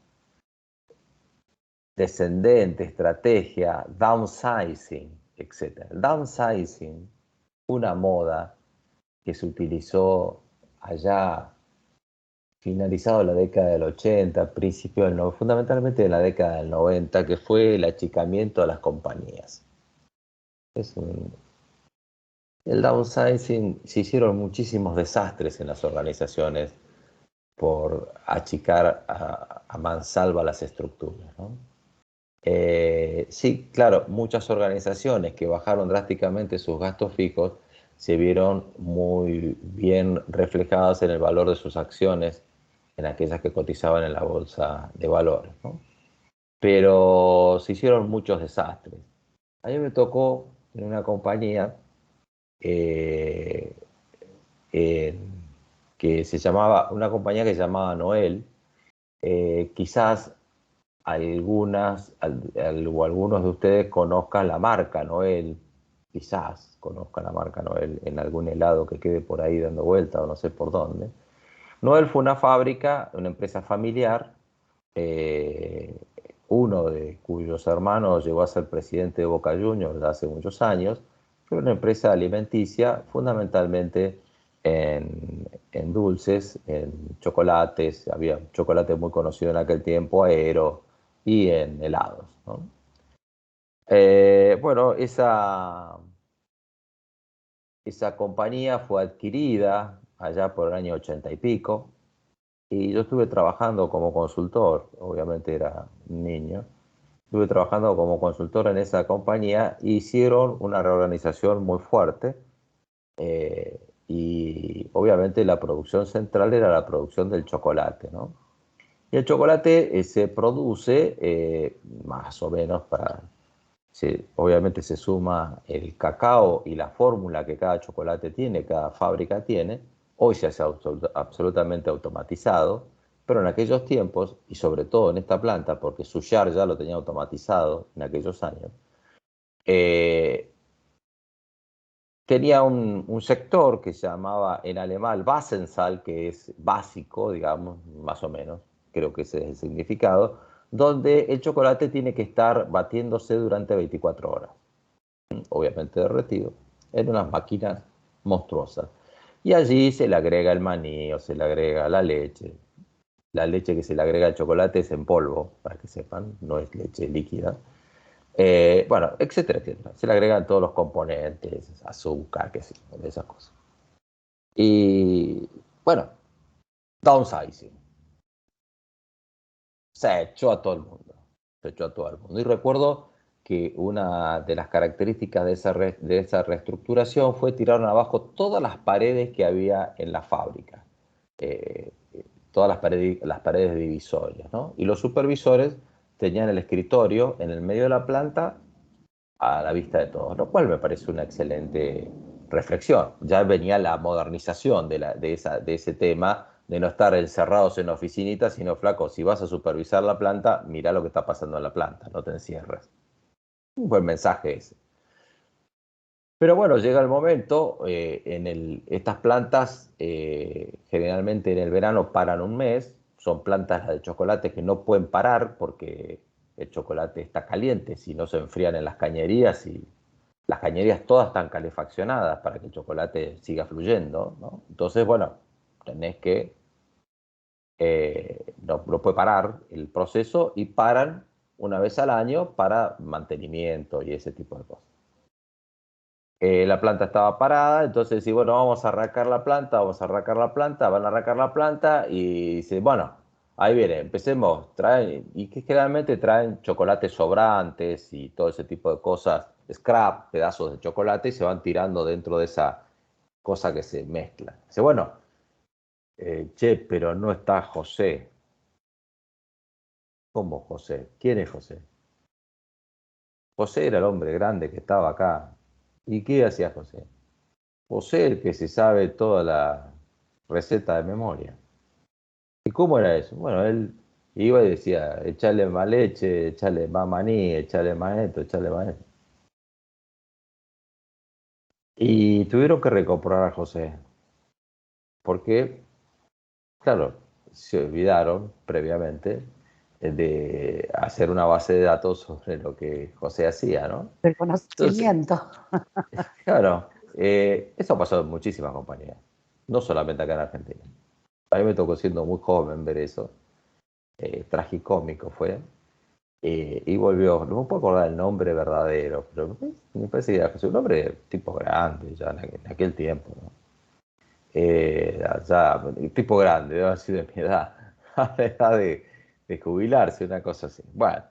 descendente, estrategia, downsizing, etc. El downsizing, una moda que se utilizó allá finalizado la década del 80, principio fundamentalmente en la década del 90, que fue el achicamiento de las compañías. El downsizing, se hicieron muchísimos desastres en las organizaciones por achicar a mansalva las estructuras, ¿no? Sí, claro, muchas organizaciones que bajaron drásticamente sus gastos fijos se vieron muy bien reflejadas en el valor de sus acciones, en aquellas que cotizaban en la bolsa de valores, ¿no? Pero se hicieron muchos desastres. A mí me tocó en una compañía eh, una compañía que se llamaba Noel. Quizás algunos de ustedes conozcan la marca Noel, quizás conozcan la marca Noel en algún helado que quede por ahí dando vuelta o no sé por dónde. Noel fue una fábrica, una empresa familiar, eh, uno de cuyos hermanos llegó a ser presidente de Boca Juniors hace muchos años. Fue una empresa alimenticia fundamentalmente en dulces, en chocolates. Había un chocolate muy conocido en aquel tiempo, Aero, y en helados, ¿no? Bueno, esa compañía fue adquirida allá por el año 80 y pico, y yo estuve trabajando como consultor. Obviamente era un niño. Estuve trabajando como consultor en esa compañía. Hicieron una reorganización muy fuerte, y obviamente la producción central era la producción del chocolate, ¿no? Y el chocolate se produce más o menos obviamente se suma el cacao y la fórmula que cada chocolate tiene, cada fábrica tiene, Hoy se hace absolutamente automatizado, pero en aquellos tiempos, y sobre todo en esta planta, porque Suyar ya lo tenía automatizado en aquellos años, tenía un sector que se llamaba en alemán Wassensaal, que es básico, digamos, más o menos, creo que ese es el significado, donde el chocolate tiene que estar batiéndose durante 24 horas, obviamente derretido, en unas máquinas monstruosas. Y allí se le agrega el maní o se le agrega la leche. La leche que se le agrega al chocolate es en polvo, para que sepan, no es leche líquida. Bueno, etcétera, etcétera. Se le agregan todos los componentes, azúcar, qué sé yo, esas cosas. Y bueno, downsizing. Se echó a todo el mundo. Se echó a todo el mundo. Y recuerdo que una de las características de esa reestructuración fue tirar abajo todas las paredes que había en la fábrica. Eh, Todas las paredes divisorias, ¿no? Y los supervisores tenían el escritorio en el medio de la planta a la vista de todos, lo cual me parece una excelente reflexión. Ya venía la modernización de ese tema, de no estar encerrados en oficinitas, sino flaco, si vas a supervisar la planta, mirá lo que está pasando en la planta, no te encierres. Un buen mensaje ese. Pero bueno, llega el momento, estas plantas generalmente en el verano paran un mes, son plantas de chocolate que no pueden parar porque el chocolate está caliente, si no se enfrían en las cañerías y las cañerías todas están calefaccionadas para que el chocolate siga fluyendo, ¿no? Entonces, bueno, tenés que, no puede parar el proceso y paran una vez al año para mantenimiento y ese tipo de cosas. La planta estaba parada, entonces dice, bueno, vamos a arrancar la planta, vamos a arrancar la planta, van a arrancar la planta y dice, bueno, ahí viene, empecemos, traen, y que generalmente traen chocolates sobrantes y todo ese tipo de cosas, scrap, pedazos de chocolate y se van tirando dentro de esa cosa que se mezcla. Dice, bueno, che, pero no está José. ¿Cómo José? ¿Quién es José? José era el hombre grande que estaba acá. ¿Y qué hacía José? José el que se sabe toda la receta de memoria. ¿Y cómo era eso? Bueno, él iba y decía, echarle más leche, echarle más maní, echarle más esto, echarle más esto. Y tuvieron que recomprar a José, porque, claro, se olvidaron previamente de hacer una base de datos sobre lo que José hacía, ¿no? El Entonces, conocimiento. claro, eso pasó en muchísimas compañías, no solamente acá en Argentina. A mí me tocó siendo muy joven ver eso, tragicómico fue, y volvió, no me puedo acordar el nombre verdadero, pero me parece que era José, un hombre tipo grande ya en aquel tiempo, ¿no? Ya, tipo grande, debe haber sido de mi edad, a la edad de jubilarse, una cosa así. Bueno,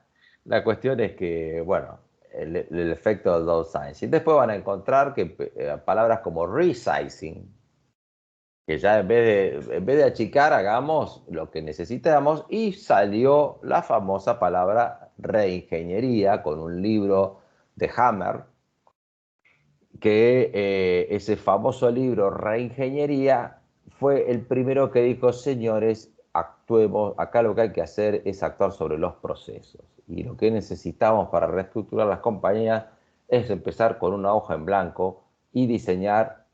la cuestión es que, bueno, el efecto del downsizing. Después van a encontrar que palabras como resizing, que ya en vez de achicar, hagamos lo que necesitamos, y salió la famosa palabra reingeniería con un libro de Hammer, que ese famoso libro Reingeniería fue el primero que dijo, señores, actuemos, acá lo que hay que hacer es actuar sobre los procesos, y lo que necesitamos para reestructurar las compañías es empezar con una hoja en blanco y diseñar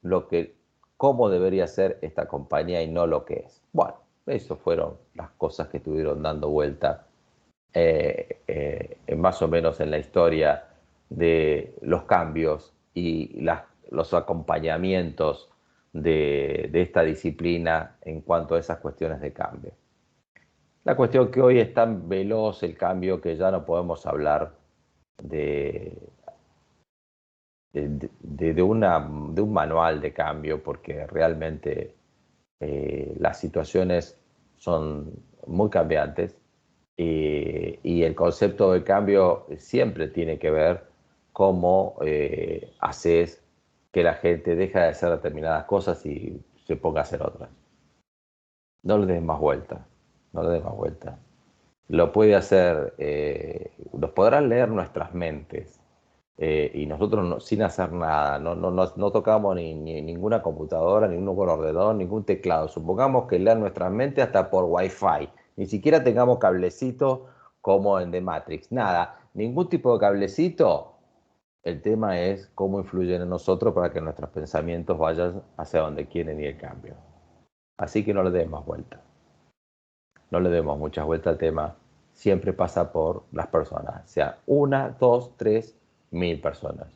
cómo debería ser esta compañía y no lo que es. Bueno, eso fueron las cosas que estuvieron dando vuelta más o menos en la historia de los cambios y los acompañamientos de esta disciplina en cuanto a esas cuestiones de cambio. La cuestión que hoy es tan veloz el cambio que ya no podemos hablar de, de un manual de cambio, porque realmente las situaciones son muy cambiantes y el concepto de cambio siempre tiene que ver cómo haces que la gente deje de hacer determinadas cosas y se ponga a hacer otras. No le des más vuelta, no le des más vuelta. Lo puede hacer, nos podrán leer nuestras mentes, y nosotros sin hacer nada, no tocamos ni ninguna computadora, ningún ordenador, ningún teclado. Supongamos que lean nuestra mente hasta por Wi-Fi. Ni siquiera tengamos cablecito como en The Matrix. Nada, ningún tipo de cablecito. El tema es cómo influyen en nosotros para que nuestros pensamientos vayan hacia donde quieren ir el cambio. Así que no le demos vuelta. No le demos muchas vueltas al tema. Siempre pasa por las personas. Sea 1, 2, 3, 1000 personas.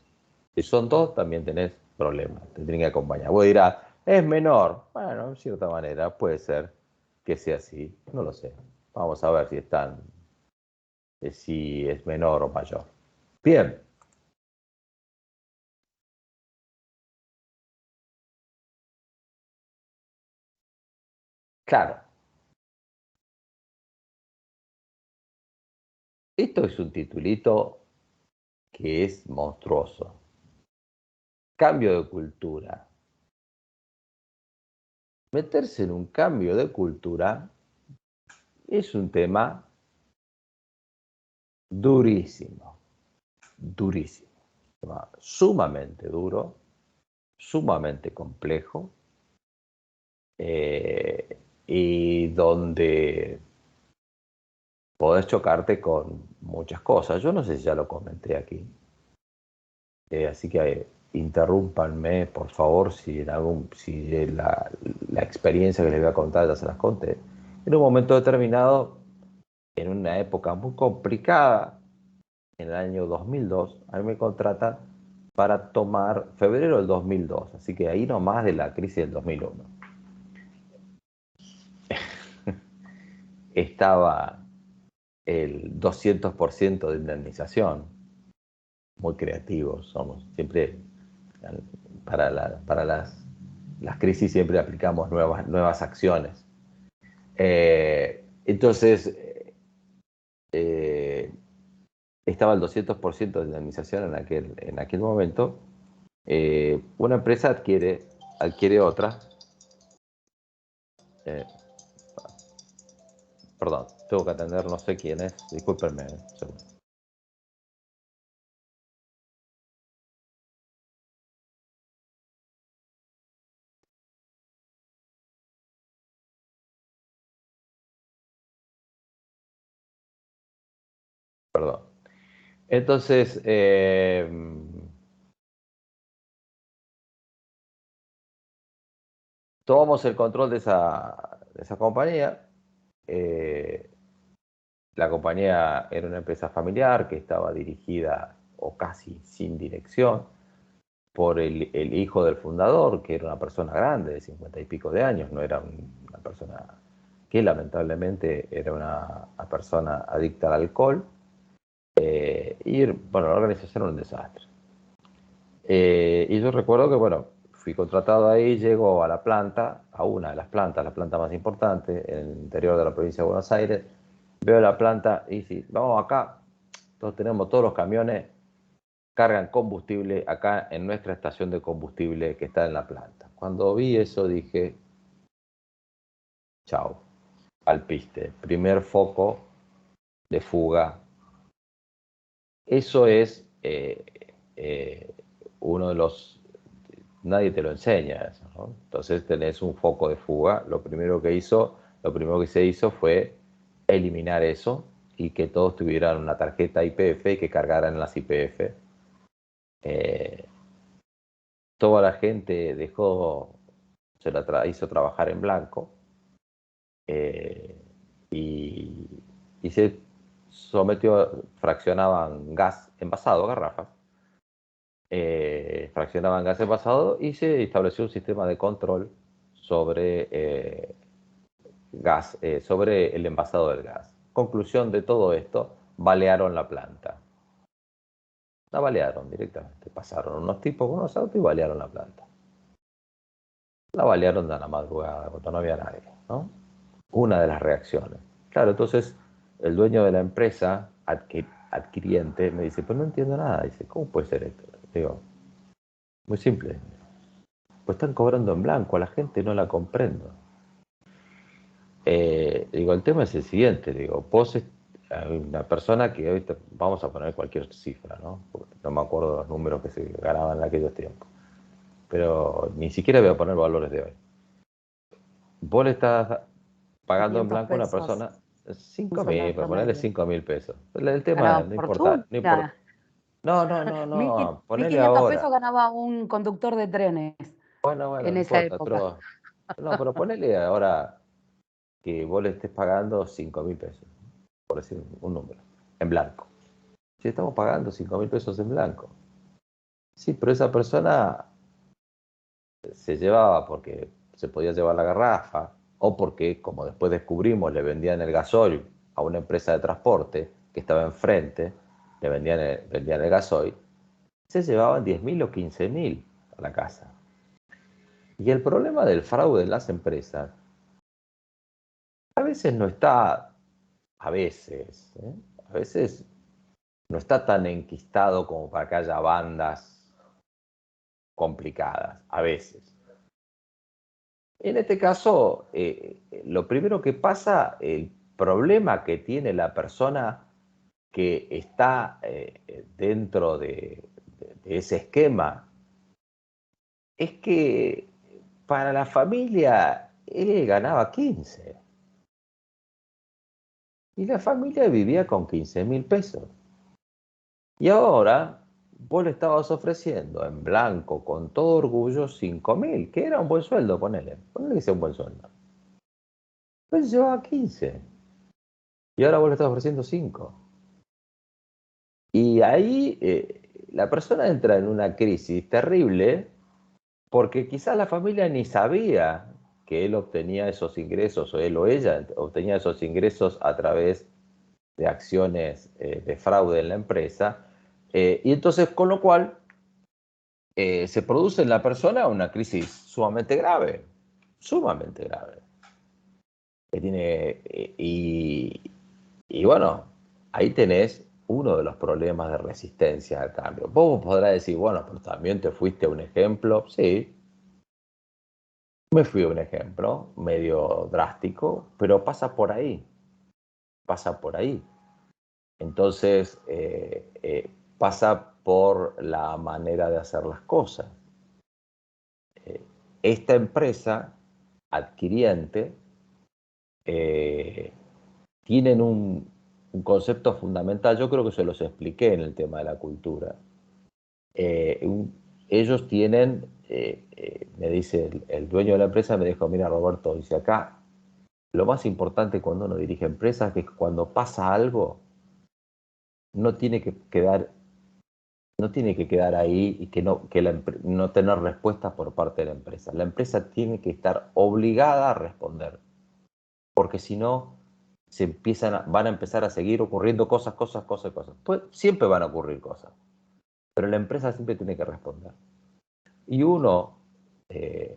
Si son 2, también tenés problemas. Te tienen que acompañar. Vos dirás, es menor. Bueno, de cierta manera puede ser que sea así. No lo sé. Vamos a ver si es menor o mayor. Bien. Claro. Esto es un titulito que es monstruoso. Cambio de cultura. Meterse en un cambio de cultura es un tema durísimo, durísimo. Un tema sumamente duro, sumamente complejo, y donde podés chocarte con muchas cosas. Yo no sé si ya lo comenté aquí, así que interrúmpanme, por favor, si la experiencia que les voy a contar ya se las conté. En un momento determinado, en una época muy complicada, en el año 2002, a mí me contratan para tomar febrero del 2002, así que ahí nomás de la crisis del 2001. Estaba el 200% de indemnización, muy creativos somos, siempre para las crisis siempre aplicamos nuevas acciones. Entonces, estaba el 200% de indemnización en aquel momento. Una empresa adquiere otra. Perdón, tengo que atender, no sé quién es, discúlpenme. Perdón. Entonces, tomamos el control de esa compañía. La compañía era una empresa familiar que estaba dirigida, o casi sin dirección, por el hijo del fundador, que era una persona grande, de 50 y pico de años, no era una persona que lamentablemente era una persona adicta al alcohol. Y bueno, la organización era un desastre. Y yo recuerdo que, bueno, fui contratado ahí, llego a la planta, a una de las plantas, la planta más importante en el interior de la provincia de Buenos Aires. Veo la planta y sí, vamos acá, entonces tenemos todos los camiones, cargan combustible acá en nuestra estación de combustible que está en la planta. Cuando vi eso dije, chao, al piste, primer foco de fuga. Eso es uno de los... Nadie te lo enseña eso, ¿no? Entonces tenés un foco de fuga. Lo primero que se hizo fue eliminar eso y que todos tuvieran una tarjeta IPF y que cargaran las IPF. Toda la gente hizo trabajar en blanco, eh, y se sometió, fraccionaban gas envasado, garrafas, fraccionaban gas envasado y se estableció un sistema de control sobre gas, sobre el envasado del gas. Conclusión de todo esto, balearon la planta. La balearon directamente, pasaron unos tipos con unos autos y balearon la planta. La balearon de la madrugada, cuando no había nadie, ¿no? Una de las reacciones. Claro, entonces el dueño de la empresa, adquiriente, me dice, pues no entiendo nada. Dice, ¿cómo puede ser esto? Digo, muy simple. Pues están cobrando en blanco, a la gente no la comprendo. Digo, el tema es el siguiente, digo, Hay una persona que hoy vamos a poner cualquier cifra, ¿no? Porque no me acuerdo los números que se ganaban en aquellos tiempos. Pero ni siquiera voy a poner valores de hoy. Vos le estás pagando en 500 blanco a una pesos, persona un 5.000, para ponerle promedio. 5.000 pesos. El tema Ganaba no importa, no importa. fortuna. No, no, no, no, ponele 1.500 pesos ahora. ganaba un conductor de trenes Bueno, no en esa importa, época. pero no, pero ponele ahora que vos le estés pagando 5.000 pesos, por decir un número, en blanco. Si estamos pagando 5.000 pesos en blanco. Sí, pero esa persona se llevaba porque se podía llevar la garrafa o porque, como después descubrimos, le vendían el gasoil a una empresa de transporte que estaba enfrente, vendían el gasoil, se llevaban 10.000 o 15.000 a la casa. Y el problema del fraude en las empresas a veces no está, a veces, ¿eh? A veces no está tan enquistado como para que haya bandas complicadas, a veces. En este caso, lo primero que pasa, el problema que tiene la persona que está dentro de ese esquema es que para la familia él ganaba 15 y la familia vivía con 15.000 pesos. Y ahora vos le estabas ofreciendo en blanco, con todo orgullo, 5.000, que era un buen sueldo, ponele que sea un buen sueldo. Pero se llevaba 15 y ahora vos le estás ofreciendo 5. Y ahí la persona entra en una crisis terrible porque quizás la familia ni sabía que él obtenía esos ingresos, o él o ella obtenía esos ingresos a través de acciones de fraude en la empresa. Y entonces, con lo cual, se produce en la persona una crisis sumamente grave. Que tiene, y bueno, ahí tenés uno de los problemas de resistencia al cambio. Vos podrás decir, bueno, pero también te fuiste a un ejemplo. Sí, me fui a un ejemplo medio drástico, pero pasa por ahí. Entonces, pasa por la manera de hacer las cosas. Esta empresa adquiriente tienen un concepto fundamental, yo creo que se los expliqué en el tema de la cultura. Ellos tienen, me dice el dueño de la empresa, me dijo, mira Roberto, dice acá, lo más importante cuando uno dirige empresas es que cuando pasa algo, no tiene que quedar, no tiene que quedar ahí y no tener respuestas por parte de la empresa. La empresa tiene que estar obligada a responder, porque si no, van a empezar a seguir ocurriendo cosas. Pues siempre van a ocurrir cosas, pero la empresa siempre tiene que responder. Y uno,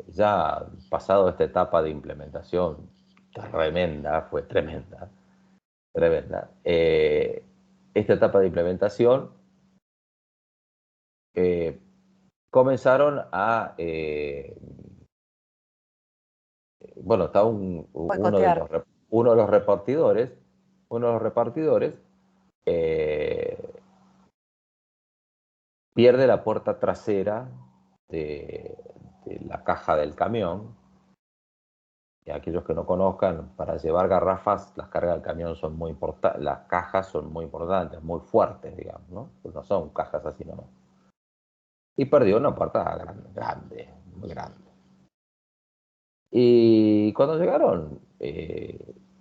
ya pasado esta etapa de implementación fue tremenda, esta etapa de implementación, comenzaron a, bueno, está Boicotear. uno de los repartidores eh, pierde la puerta trasera de la caja del camión. Y aquellos que no conozcan, para llevar garrafas, las cargas del camión son muy importantes, las cajas son muy importantes, muy fuertes, digamos, ¿no? Pues no son cajas así nomás. Y perdió una puerta grande, muy grande. Y cuando llegaron,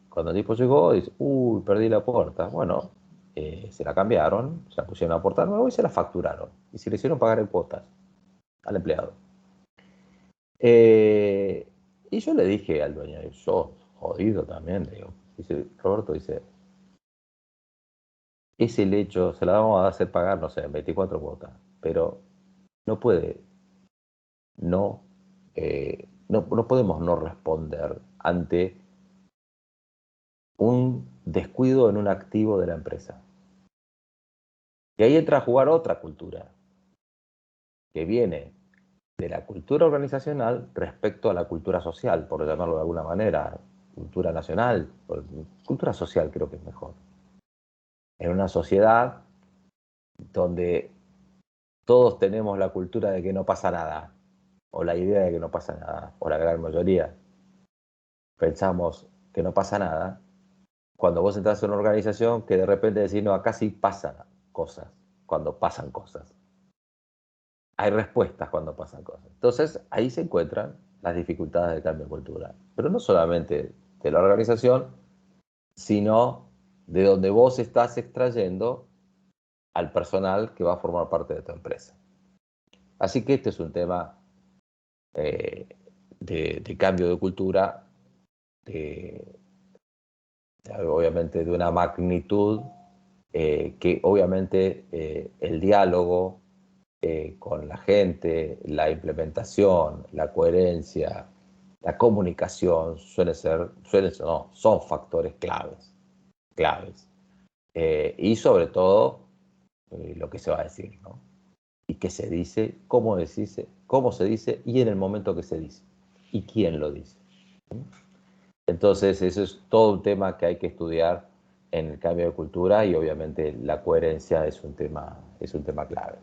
cuando el tipo llegó, dice, uy, perdí la puerta. Bueno, se la cambiaron, se la pusieron a la puerta nueva y se la facturaron. Y se le hicieron pagar en cuotas al empleado. Y yo le dije al dueño, yo jodido también, le digo, dice, Roberto, dice, es el hecho, se la vamos a hacer pagar, no sé, 24 cuotas, pero no puede, no podemos no responder ante un descuido en un activo de la empresa. Y ahí entra a jugar otra cultura, que viene de la cultura organizacional respecto a la cultura social, por llamarlo de alguna manera, cultura nacional, cultura social creo que es mejor. en una sociedad donde todos tenemos la cultura de que no pasa nada, o la idea de que no pasa nada, o la gran mayoría pensamos que no pasa nada, cuando vos entras en una organización que de repente decís, no, acá sí pasan cosas, cuando pasan cosas. Hay respuestas cuando pasan cosas. Entonces, ahí se encuentran las dificultades del cambio cultural. Pero no solamente de la organización, sino de donde vos estás extrayendo al personal que va a formar parte de tu empresa. Así que este es un tema eh, de cambio de cultura, de, obviamente de una magnitud que obviamente el diálogo con la gente, la implementación, la coherencia, la comunicación no, son factores claves. Y sobre todo lo que se va a decir, ¿no? Y qué se dice, cómo se dice y en el momento que se dice y quién lo dice. Entonces, eso es todo un tema que hay que estudiar en el cambio de cultura y obviamente la coherencia es un tema clave.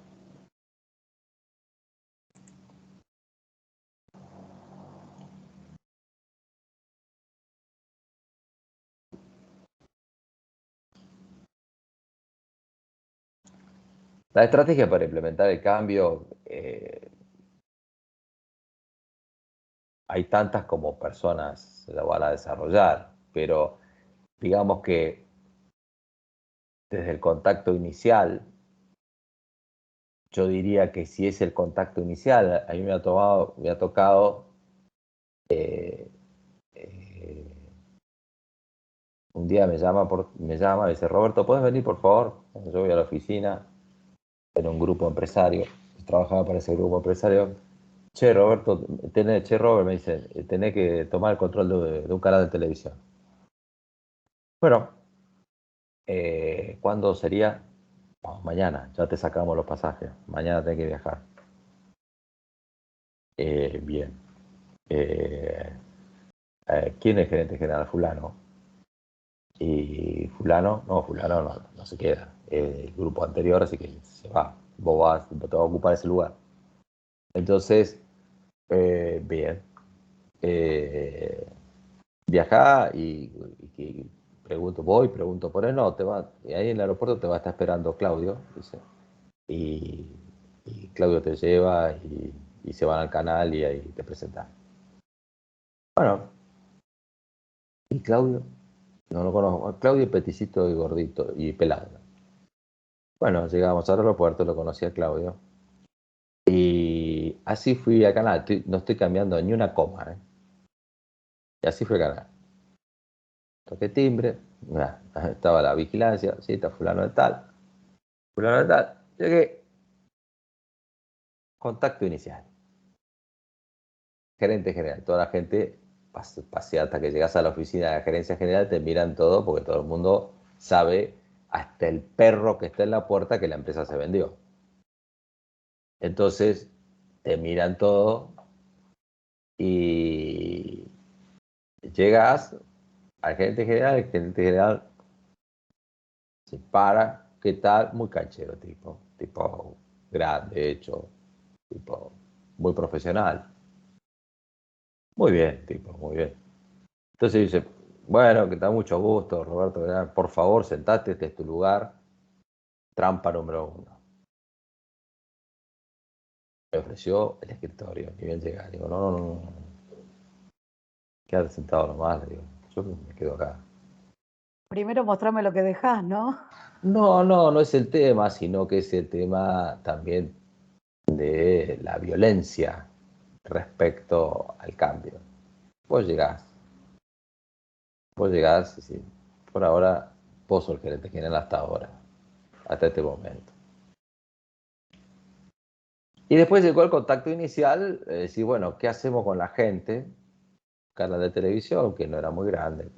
La estrategia para implementar el cambio, hay tantas como personas la van a desarrollar, pero digamos que desde el contacto inicial, yo diría que si es el contacto inicial, a mí me ha tocado eh, eh, un día me llama, me dice, Roberto, ¿puedes venir por favor? Yo voy a la oficina, en un grupo empresario, trabajaba para ese grupo empresario. Che, Roberto, Robert, me dice, tenés que tomar el control de un canal de televisión. Bueno, ¿cuándo sería? Oh, mañana, ya te sacamos los pasajes, mañana tenés que viajar. Bien. Eh, ¿Quién es gerente general? Fulano. Y fulano no se queda. El grupo anterior, así que se va. Vos te vas a ocupar ese lugar. Entonces, bien. Viajá y pregunto por él, no, y ahí en el aeropuerto te va a estar esperando Claudio, dice, y, y Claudio te lleva y se van al canal y ahí te presentan. Bueno, y Claudio, no lo conozco, Claudio es peticito y gordito y pelado. Bueno, llegamos al aeropuerto, lo conocí a Claudio, y así fui al canal, no estoy cambiando ni una coma, y así fui al canal. Toqué timbre, estaba la vigilancia, sí, está fulano de tal, llegué, contacto inicial, gerente general, toda la gente pasea hasta que llegas a la oficina de la gerencia general, te miran todo porque todo el mundo sabe, hasta el perro que está en la puerta, que la empresa se vendió. Entonces, te miran todo y llegas al gerente general, el gerente general se para, ¿qué tal? Muy canchero tipo grande, hecho, tipo muy profesional. Muy bien, tipo, muy bien. Entonces dice, bueno, que te da mucho gusto, Roberto, por favor, sentate, este es tu lugar. Trampa número uno. Me ofreció el escritorio, ni bien llegar. Digo, no. Quédate sentado nomás, le digo, yo me quedo acá. Primero mostrame lo que dejás, ¿no? No es el tema, sino que es el tema también de la violencia respecto al cambio. Vos llegás, y sí, por ahora, vos sos el gerente general hasta ahora, hasta este momento. Y después llegó el contacto inicial, decir, bueno, ¿qué hacemos con la gente? Canal de televisión, que no era muy grande.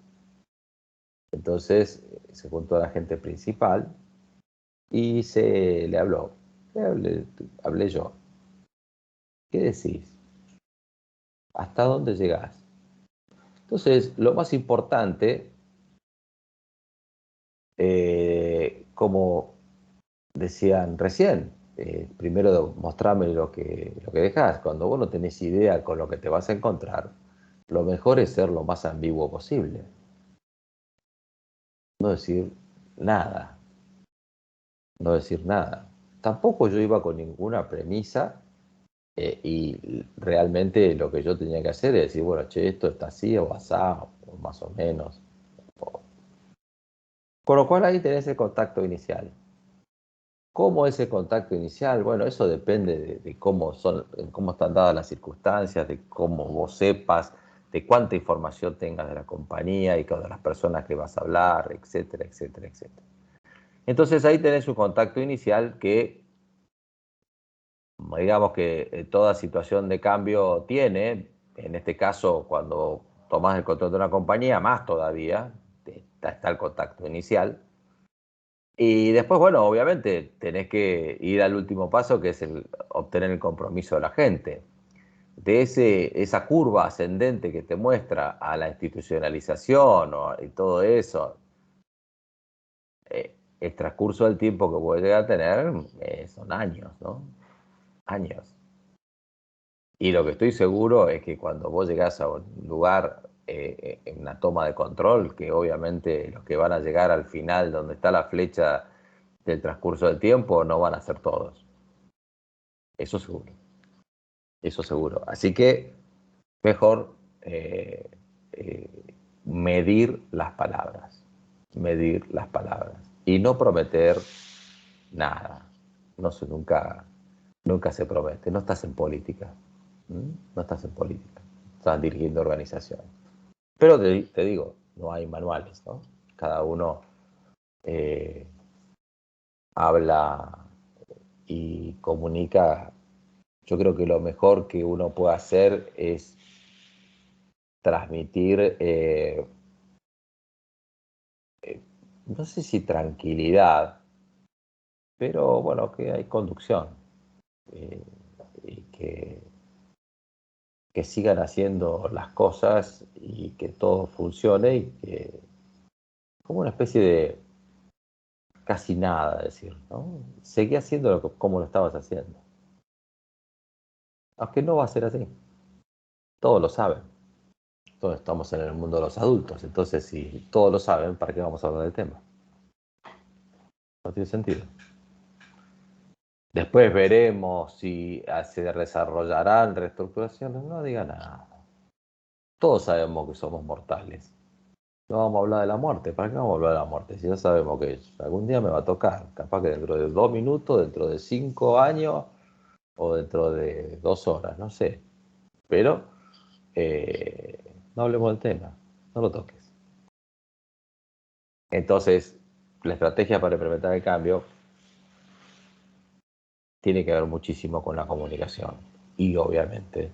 Entonces se juntó a la gente principal y se le habló. Hablé yo. ¿Qué decís? ¿Hasta dónde llegás? Entonces, lo más importante como decían recién, primero mostrame lo que dejás. Cuando vos no tenés idea con lo que te vas a encontrar, lo mejor es ser lo más ambiguo posible. No decir nada. No decir nada. Tampoco yo iba con ninguna premisa y realmente lo que yo tenía que hacer es decir, bueno, che, esto está así o asá, o más o menos. Con lo cual ahí tenés el contacto inicial. ¿Cómo es el contacto inicial? Bueno, eso depende de cómo están dadas las circunstancias, de cómo vos sepas, de cuánta información tengas de la compañía y de las personas que vas a hablar, etcétera, etcétera, etcétera. Entonces ahí tenés un contacto inicial que, digamos que toda situación de cambio tiene, en este caso cuando tomás el control de una compañía, más todavía, está el contacto inicial. Y después, bueno, obviamente tenés que ir al último paso, que es obtener el compromiso de la gente. De esa curva ascendente que te muestra a la institucionalización y todo eso, el transcurso del tiempo que puedes llegar a tener son años, ¿no? Años. Y lo que estoy seguro es que cuando vos llegás a un lugar en una toma de control, que obviamente los que van a llegar al final donde está la flecha del transcurso del tiempo no van a ser todos. Eso seguro. Eso seguro. Así que mejor medir las palabras. Medir las palabras. Y no prometer nada. No sé, nunca se promete. No estás en política. No estás en política. Estás dirigiendo organizaciones. Pero te digo, no hay manuales, ¿no? Cada uno habla y comunica. Yo creo que lo mejor que uno puede hacer es transmitir, no sé si tranquilidad, pero bueno, que hay conducción eh, y que sigan haciendo las cosas y que todo funcione y que como una especie de casi nada, decir, ¿no? Seguí haciendo como lo estabas haciendo. Aunque no va a ser así. Todos lo saben. Todos estamos en el mundo de los adultos. Entonces, si todos lo saben, ¿para qué vamos a hablar del tema? No tiene sentido. Después veremos si se desarrollarán reestructuraciones. No diga nada. Todos sabemos que somos mortales. No vamos a hablar de la muerte. ¿Para qué vamos a hablar de la muerte? Si ya sabemos que algún día me va a tocar. Capaz que dentro de 2 minutos, dentro de 5 años o dentro de 2 horas. No sé. Pero no hablemos del tema. No lo toques. Entonces, la estrategia para implementar el cambio tiene que ver muchísimo con la comunicación y obviamente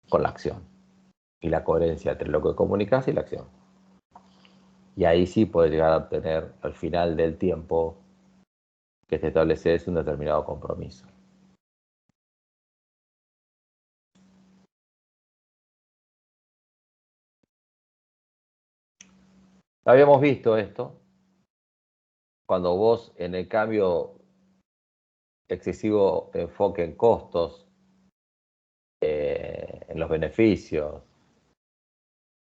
con la acción y la coherencia entre lo que comunicas y la acción. Y ahí sí puedes llegar a obtener al final del tiempo que te estableces un determinado compromiso. Habíamos visto esto cuando vos en el cambio excesivo enfoque en costos, en los beneficios,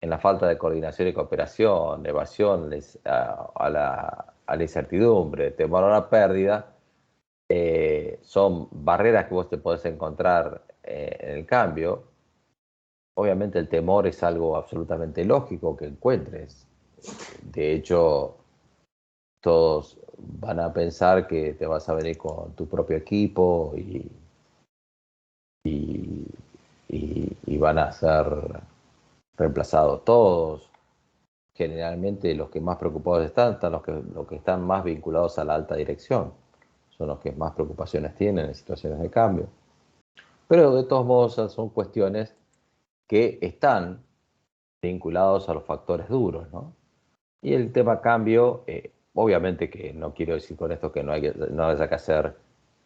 en la falta de coordinación y cooperación, evasión a la incertidumbre, temor a la pérdida, son barreras que vos te podés encontrar en el cambio. Obviamente el temor es algo absolutamente lógico que encuentres. De hecho, todos van a pensar que te vas a venir con tu propio equipo y van a ser reemplazados todos. Generalmente los que más preocupados están los que están más vinculados a la alta dirección. Son los que más preocupaciones tienen en situaciones de cambio. Pero de todos modos son cuestiones que están vinculados a los factores duros, ¿no? Y el tema cambio, obviamente que no quiero decir con esto que no haya que hacer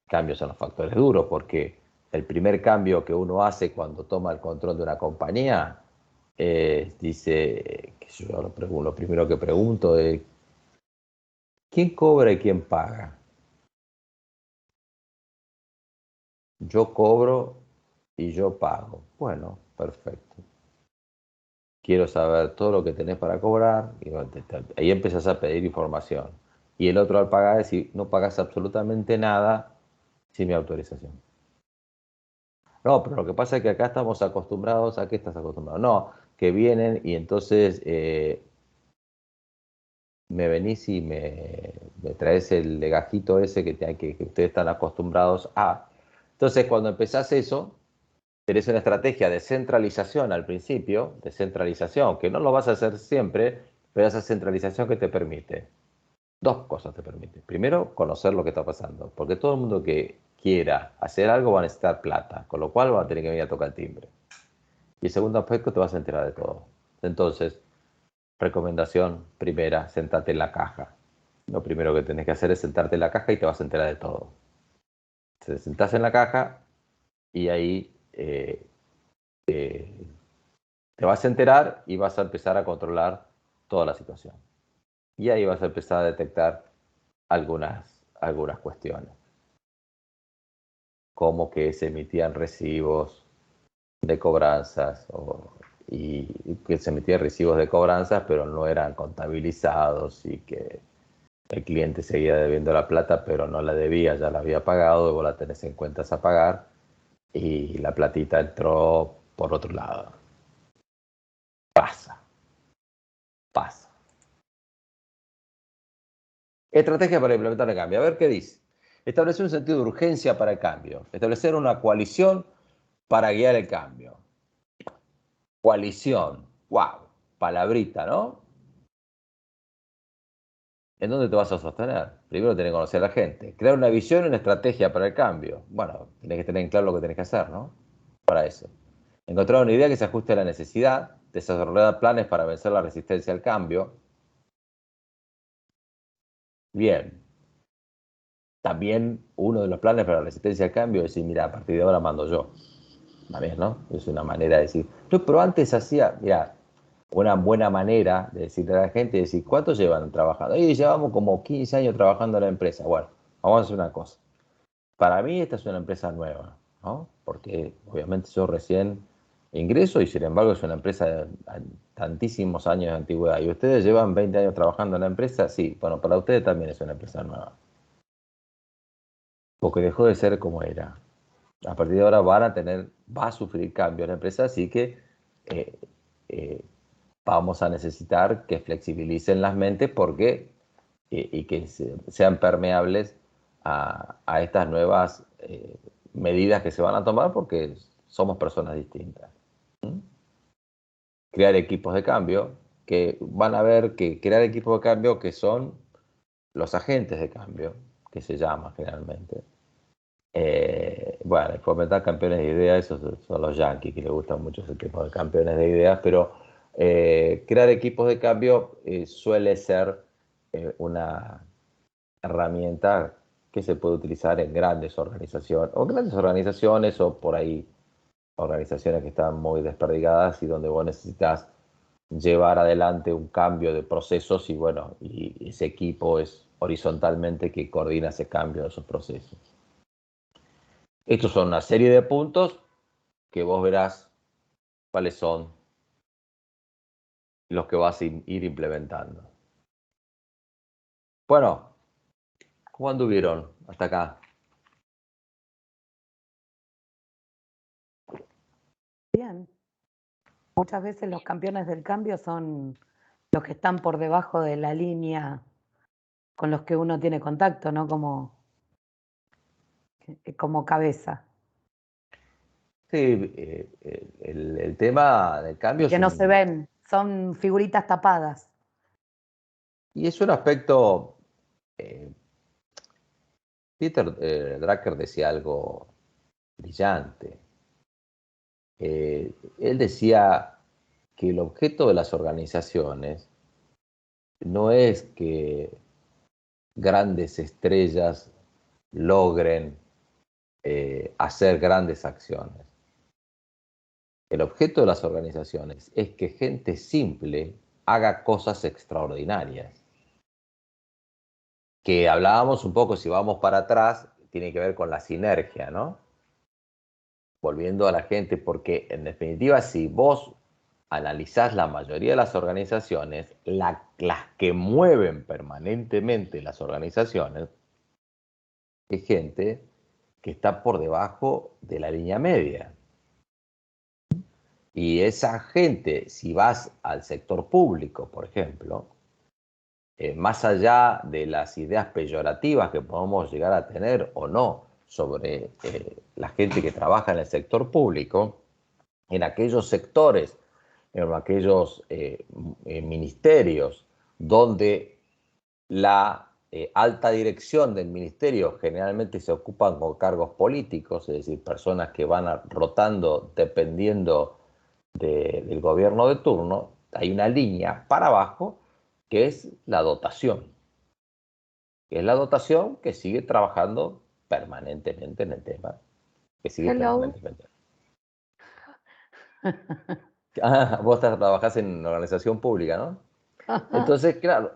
cambios en los factores duros, porque el primer cambio que uno hace cuando toma el control de una compañía, dice, que yo lo primero que pregunto es, ¿Quién cobra y quién paga? Yo cobro y yo pago. Bueno, perfecto. Quiero saber todo lo que tenés para cobrar. Y bueno, ahí empezás a pedir información. Y el otro al pagar es si no pagas absolutamente nada sin mi autorización. No, pero lo que pasa es que acá estamos acostumbrados. ¿A qué estás acostumbrado? No, que vienen y entonces me venís y me traes el legajito ese que ustedes están acostumbrados a. Entonces, cuando empezás eso, tenés una estrategia de centralización al principio, de centralización, que no lo vas a hacer siempre, pero esa centralización que te permite. Dos cosas te permite. Primero, conocer lo que está pasando, porque todo el mundo que quiera hacer algo va a necesitar plata, con lo cual va a tener que venir a tocar el timbre. Y el segundo aspecto, te vas a enterar de todo. Entonces, recomendación primera, sentate en la caja. Lo primero que tenés que hacer es sentarte en la caja y te vas a enterar de todo. Te sentás en la caja y ahí te vas a enterar y vas a empezar a controlar toda la situación. Y ahí vas a empezar a detectar algunas cuestiones, como que se emitían recibos de cobranzas y que se emitían recibos de cobranzas, pero no eran contabilizados y que el cliente seguía debiendo la plata, pero no la debía, ya la había pagado, y vos la tenés en cuentas a pagar y la platita entró por otro lado. Pasa, pasa. Estrategia para implementar el cambio. A ver qué dice. Establecer un sentido de urgencia para el cambio. Establecer una coalición para guiar el cambio. Coalición. Wow. Palabrita, ¿no? ¿En dónde te vas a sostener? Primero tenés que conocer a la gente. Crear una visión y una estrategia para el cambio. Bueno, tenés que tener en claro lo que tenés que hacer, ¿no? Para eso. Encontrar una idea que se ajuste a la necesidad. Desarrollar planes para vencer la resistencia al cambio. Bien. También uno de los planes para la resistencia al cambio es decir, mira, a partir de ahora mando yo. ¿Vale? ¿No? Es una manera de decir. Yo, pero antes hacía, mira, una buena manera de decirle a la gente, decir, ¿cuántos llevan trabajando? Y llevamos como 15 años trabajando en la empresa. Bueno, vamos a hacer una cosa. Para mí esta es una empresa nueva, ¿no? Porque obviamente yo recién ingreso y sin embargo es una empresa de tantísimos años de antigüedad. ¿Y ustedes llevan 20 años trabajando en la empresa? Sí, bueno, para ustedes también es una empresa nueva. Porque dejó de ser como era. A partir de ahora va a sufrir cambios la empresa, así que eh, eh, vamos a necesitar que flexibilicen las mentes y que sean permeables a estas nuevas medidas que se van a tomar porque somos personas distintas. ¿Mm? Crear equipos de cambio que van a ver que crear equipos de cambio que son los agentes de cambio, que se llama generalmente. Bueno, fomentar campeones de ideas, esos son los yanquis que les gustan mucho ese tipo de campeones de ideas, pero crear equipos de cambio suele ser una herramienta que se puede utilizar en grandes organizaciones o por ahí organizaciones que están muy desperdigadas y donde vos necesitas llevar adelante un cambio de procesos y bueno, y ese equipo es horizontalmente que coordina ese cambio de esos procesos. Estos son una serie de puntos que vos verás cuáles son los que vas a ir implementando. Bueno, ¿cómo anduvieron hasta acá? Bien. Muchas veces los campeones del cambio son los que están por debajo de la línea con los que uno tiene contacto, ¿no? Como cabeza. Sí, el tema del cambio Y es que no se un, ven, son figuritas tapadas. y es un aspecto, eh, Peter Drucker decía algo brillante. Él decía que el objeto de las organizaciones no es que grandes estrellas logren hacer grandes acciones. El objeto de las organizaciones es que gente simple haga cosas extraordinarias. que hablábamos un poco, si vamos para atrás, tiene que ver con la sinergia, ¿no? Volviendo a la gente, porque en definitiva, si vos analizás la mayoría de las organizaciones, las que mueven permanentemente las organizaciones, es gente que está por debajo de la línea media. Y esa gente, si vas al sector público, por ejemplo, más allá de las ideas peyorativas que podemos llegar a tener o no sobre la gente que trabaja en el sector público, en aquellos sectores, en aquellos ministerios donde la alta dirección del ministerio generalmente se ocupan con cargos políticos, es decir, personas que van rotando dependiendo del gobierno de turno, hay una línea para abajo que es la dotación, que es la dotación que sigue trabajando permanentemente en el tema, que sigue Hello. permanentemente. Ah, vos trabajás en organización pública, ¿no? Entonces, claro,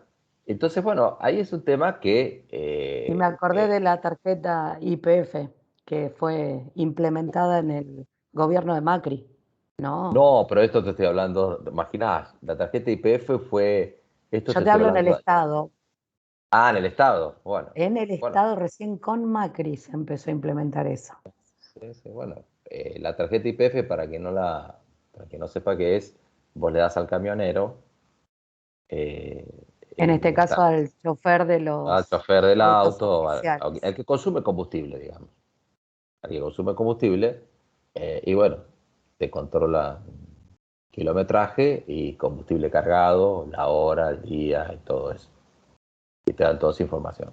entonces, bueno, ahí es un tema que... Y me acordé de la tarjeta YPF que fue implementada en el gobierno de Macri. No, no, pero esto te estoy hablando, imaginás, la tarjeta YPF fue... Esto te yo te estoy hablo en el hablando... Estado. Ah, en el Estado, bueno. En el Bueno, Estado recién con Macri se empezó a implementar eso. sí, sí, bueno, la tarjeta YPF, para que no sepa qué es, vos le das al camionero eh, En este caso al chofer de al los chofer del autos auto, oficiales. al que consume combustible, digamos. Al que consume combustible, y bueno, te controla kilometraje y combustible cargado, la hora, el día y todo eso. Y te dan toda esa información.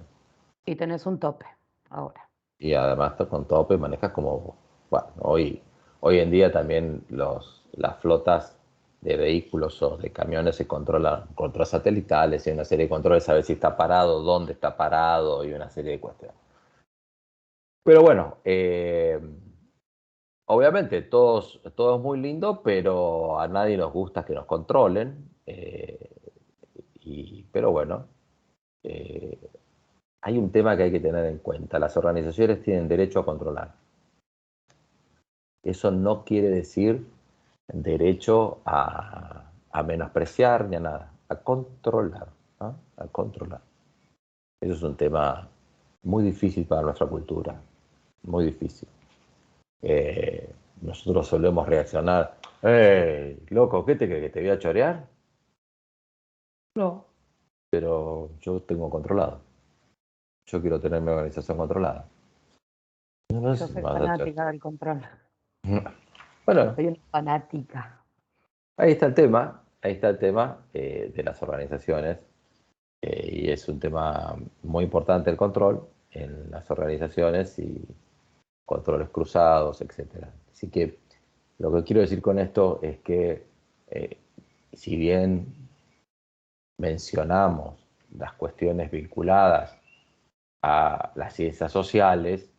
Y tenés un tope ahora. Y además con tope manejas como, bueno, hoy en día también las flotas de vehículos o de camiones se controlan con controles satelitales y hay una serie de controles a ver si está parado, dónde está parado y una serie de cuestiones. Pero bueno, obviamente todo es muy lindo, pero a nadie nos gusta que nos controlen. Pero bueno, eh, hay un tema que hay que tener en cuenta. Las organizaciones tienen derecho a controlar. Eso no quiere decir derecho a menospreciar ni a nada, a controlar, ¿no? A controlar. Eso es un tema muy difícil para nuestra cultura, muy difícil. Nosotros solemos reaccionar, loco, ¿qué te crees que te voy a chorear? No, pero yo tengo controlado. Yo quiero tener mi organización controlada. No, no Yo sé si soy me vas a chorear. fanática del control. Bueno, Soy una fanática. ahí está el tema de las organizaciones. Y es un tema muy importante el control en las organizaciones y controles cruzados, etcétera. Así que lo que quiero decir con esto es que eh, si bien mencionamos las cuestiones vinculadas a las ciencias sociales,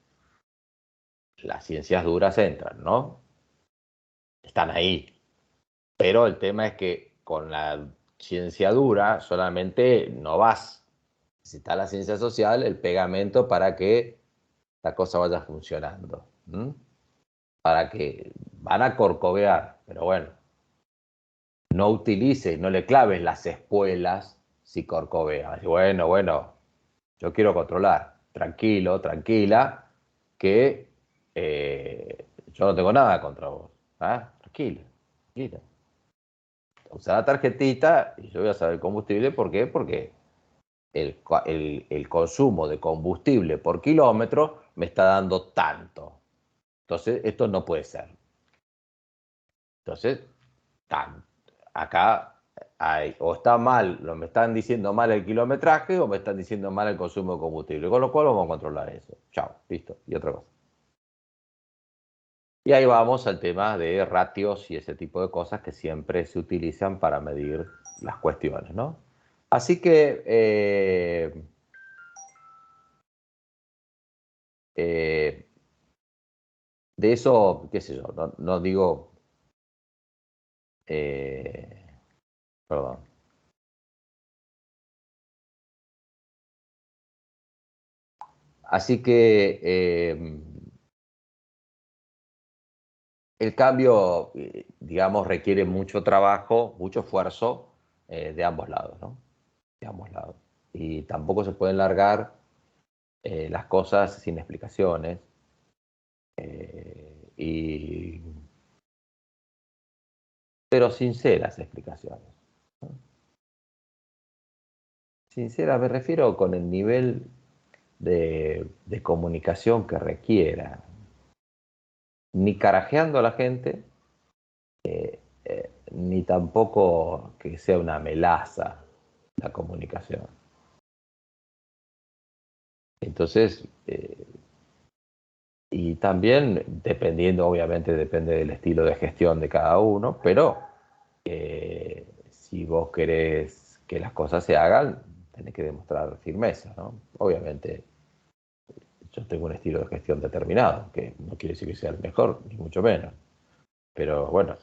las ciencias duras entran, ¿no? Están ahí. Pero el tema es que con la ciencia dura solamente no vas. Necesitas la ciencia social, el pegamento para que la cosa vaya funcionando. ¿M? Para que van a corcovear, pero bueno, no utilices, no le claves las espuelas si corcovea. Bueno, yo quiero controlar, tranquilo, tranquila, que yo no tengo nada contra vos. ¿Ah? Tranquila, tranquila. Usa la tarjetita y yo voy a saber el combustible. ¿Por qué? Porque el consumo de combustible por kilómetro me está dando tanto. Entonces, esto no puede ser. Entonces, acá hay, o está mal, me están diciendo mal el kilometraje o me están diciendo mal el consumo de combustible. Con lo cual vamos a controlar eso. Chao, listo. Y otra cosa. Y ahí vamos al tema de ratios y ese tipo de cosas que siempre se utilizan para medir las cuestiones, ¿no? Así que eh, de eso, qué sé yo, no digo, perdón, Así que el cambio, digamos, requiere mucho trabajo, mucho esfuerzo de ambos lados, ¿no? De ambos lados. Y tampoco se pueden largar las cosas sin explicaciones. Pero sinceras explicaciones, ¿no? Sinceras, me refiero con el nivel de comunicación que requiera. Ni carajeando a la gente, ni tampoco que sea una melaza la comunicación. Entonces, y también dependiendo, obviamente depende del estilo de gestión de cada uno, pero si vos querés que las cosas se hagan, tenés que demostrar firmeza, ¿no? Obviamente yo tengo un estilo de gestión determinado, que no quiere decir que sea el mejor, ni mucho menos. Pero bueno,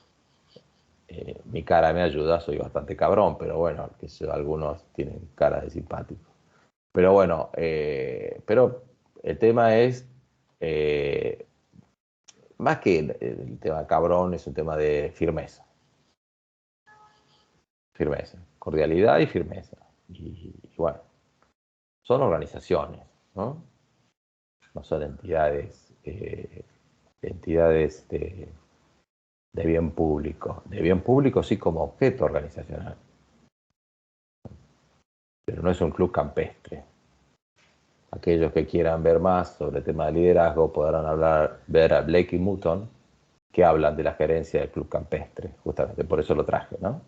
mi cara me ayuda, soy bastante cabrón, pero bueno, que algunos tienen cara de simpático. Pero bueno, pero el tema es, más que el tema cabrón, es un tema de firmeza. Firmeza, cordialidad y firmeza. Y bueno, son organizaciones, ¿no? No son entidades, entidades de bien público. De bien público sí como objeto organizacional. Pero no es un club campestre. Aquellos que quieran ver más sobre el tema de liderazgo podrán ver a Blake y Mouton, que hablan de la gerencia del club campestre. Justamente por eso lo traje, ¿no?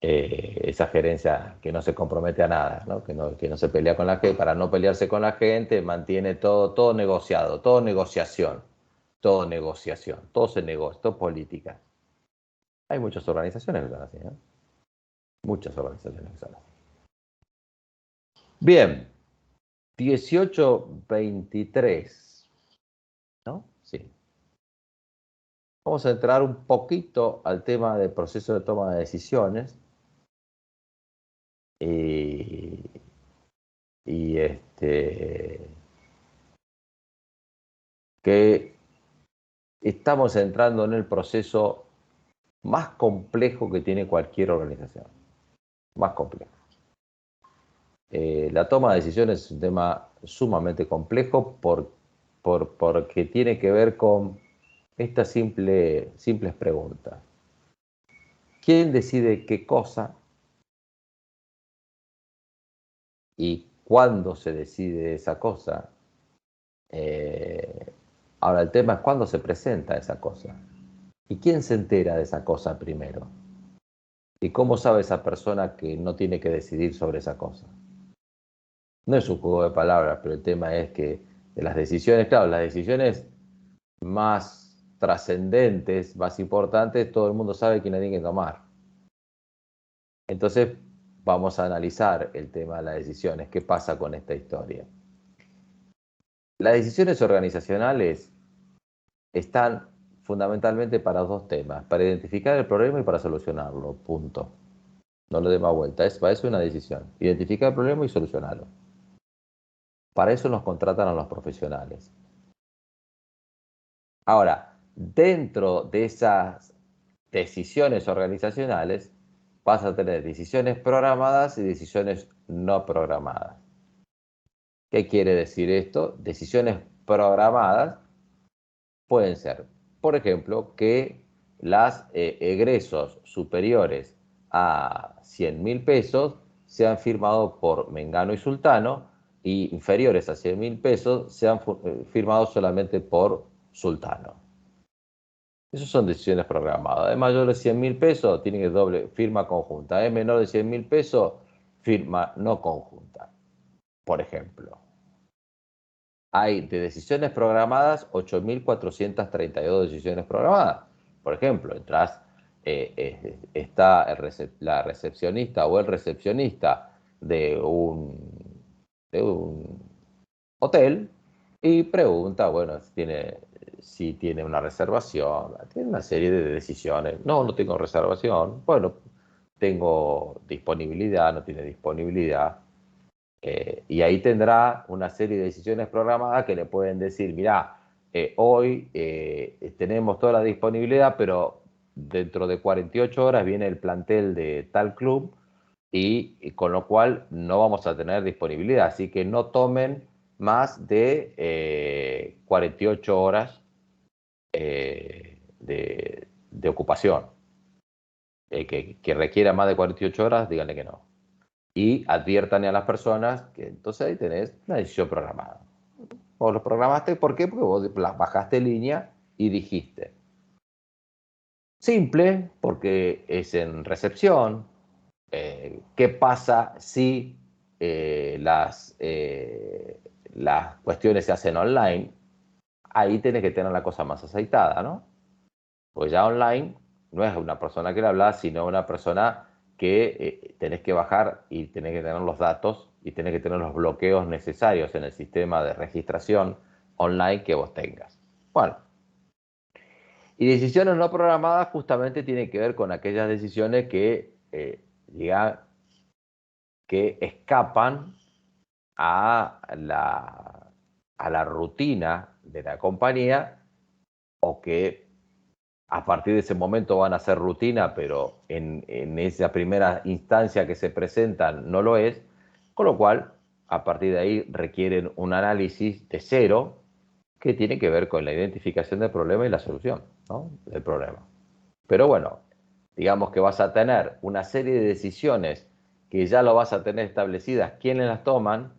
Esa gerencia que no se compromete a nada, ¿no? Que no se pelea con la gente, para no pelearse con la gente, mantiene todo negociado, todo negociación, todo se negocia, todo política. Hay muchas organizaciones que son así, ¿no? Muchas organizaciones que son así. Bien, 18:23, ¿no? Sí. Vamos a entrar un poquito al tema del proceso de toma de decisiones. Y que estamos entrando en el proceso más complejo que tiene cualquier organización. Más complejo. La toma de decisiones es un tema sumamente complejo porque tiene que ver con estas simples preguntas. ¿Quién decide qué cosa? ¿Y cuándo se decide esa cosa? Ahora el tema es cuándo se presenta esa cosa. ¿Y quién se entera de esa cosa primero? ¿Y cómo sabe esa persona que no tiene que decidir sobre esa cosa? No es un juego de palabras, pero el tema es que de las decisiones, claro, las decisiones más trascendentes, más importantes, todo el mundo sabe quién la tiene que tomar. Entonces, vamos a analizar el tema de las decisiones. ¿Qué pasa con esta historia? Las decisiones organizacionales están fundamentalmente para dos temas: para identificar el problema y para solucionarlo, punto. No le dé más vuelta, para eso es una decisión: identificar el problema y solucionarlo. Para eso nos contratan a los profesionales. Ahora, dentro de esas decisiones organizacionales vas a tener decisiones programadas y decisiones no programadas. ¿Qué quiere decir esto? Decisiones programadas pueden ser, por ejemplo, que los egresos superiores a 100.000 pesos sean firmados por Mengano y Sultano, y inferiores a 100.000 pesos sean firmados solamente por Sultano. Esas son decisiones programadas. De mayor de 100.000 pesos, tiene que doble firma conjunta. De menor de 100.000 pesos, firma no conjunta, por ejemplo. Hay de decisiones programadas 8.432 decisiones programadas. Por ejemplo, está la recepcionista o el recepcionista de un hotel y pregunta, bueno, si tiene una reservación, tiene una serie de decisiones. No tengo reservación. Bueno, tengo disponibilidad, no tiene disponibilidad. Y ahí tendrá una serie de decisiones programadas que le pueden decir, mirá, hoy tenemos toda la disponibilidad, pero dentro de 48 horas viene el plantel de tal club y con lo cual no vamos a tener disponibilidad. Así que no tomen más de 48 horas de ocupación. Que requiera más de 48 horas, díganle que no. Y adviertan a las personas que entonces ahí tenés una decisión programada. Vos lo programaste, ¿por qué? Porque vos bajaste línea y dijiste. Simple, porque es en recepción. ¿Qué pasa si las cuestiones se hacen online? Ahí tenés que tener la cosa más aceitada, ¿no? Porque ya online no es una persona que le habla, sino una persona que tenés que bajar y tenés que tener los datos y tenés que tener los bloqueos necesarios en el sistema de registración online que vos tengas. Bueno, y decisiones no programadas justamente tienen que ver con aquellas decisiones que, que escapan a la rutina de la compañía o que a partir de ese momento van a ser rutina, pero en esa primera instancia que se presentan no lo es, con lo cual a partir de ahí requieren un análisis de cero que tiene que ver con la identificación del problema y la solución, ¿no?, del problema. Pero bueno, digamos que vas a tener una serie de decisiones que ya lo vas a tener establecidas quiénes las toman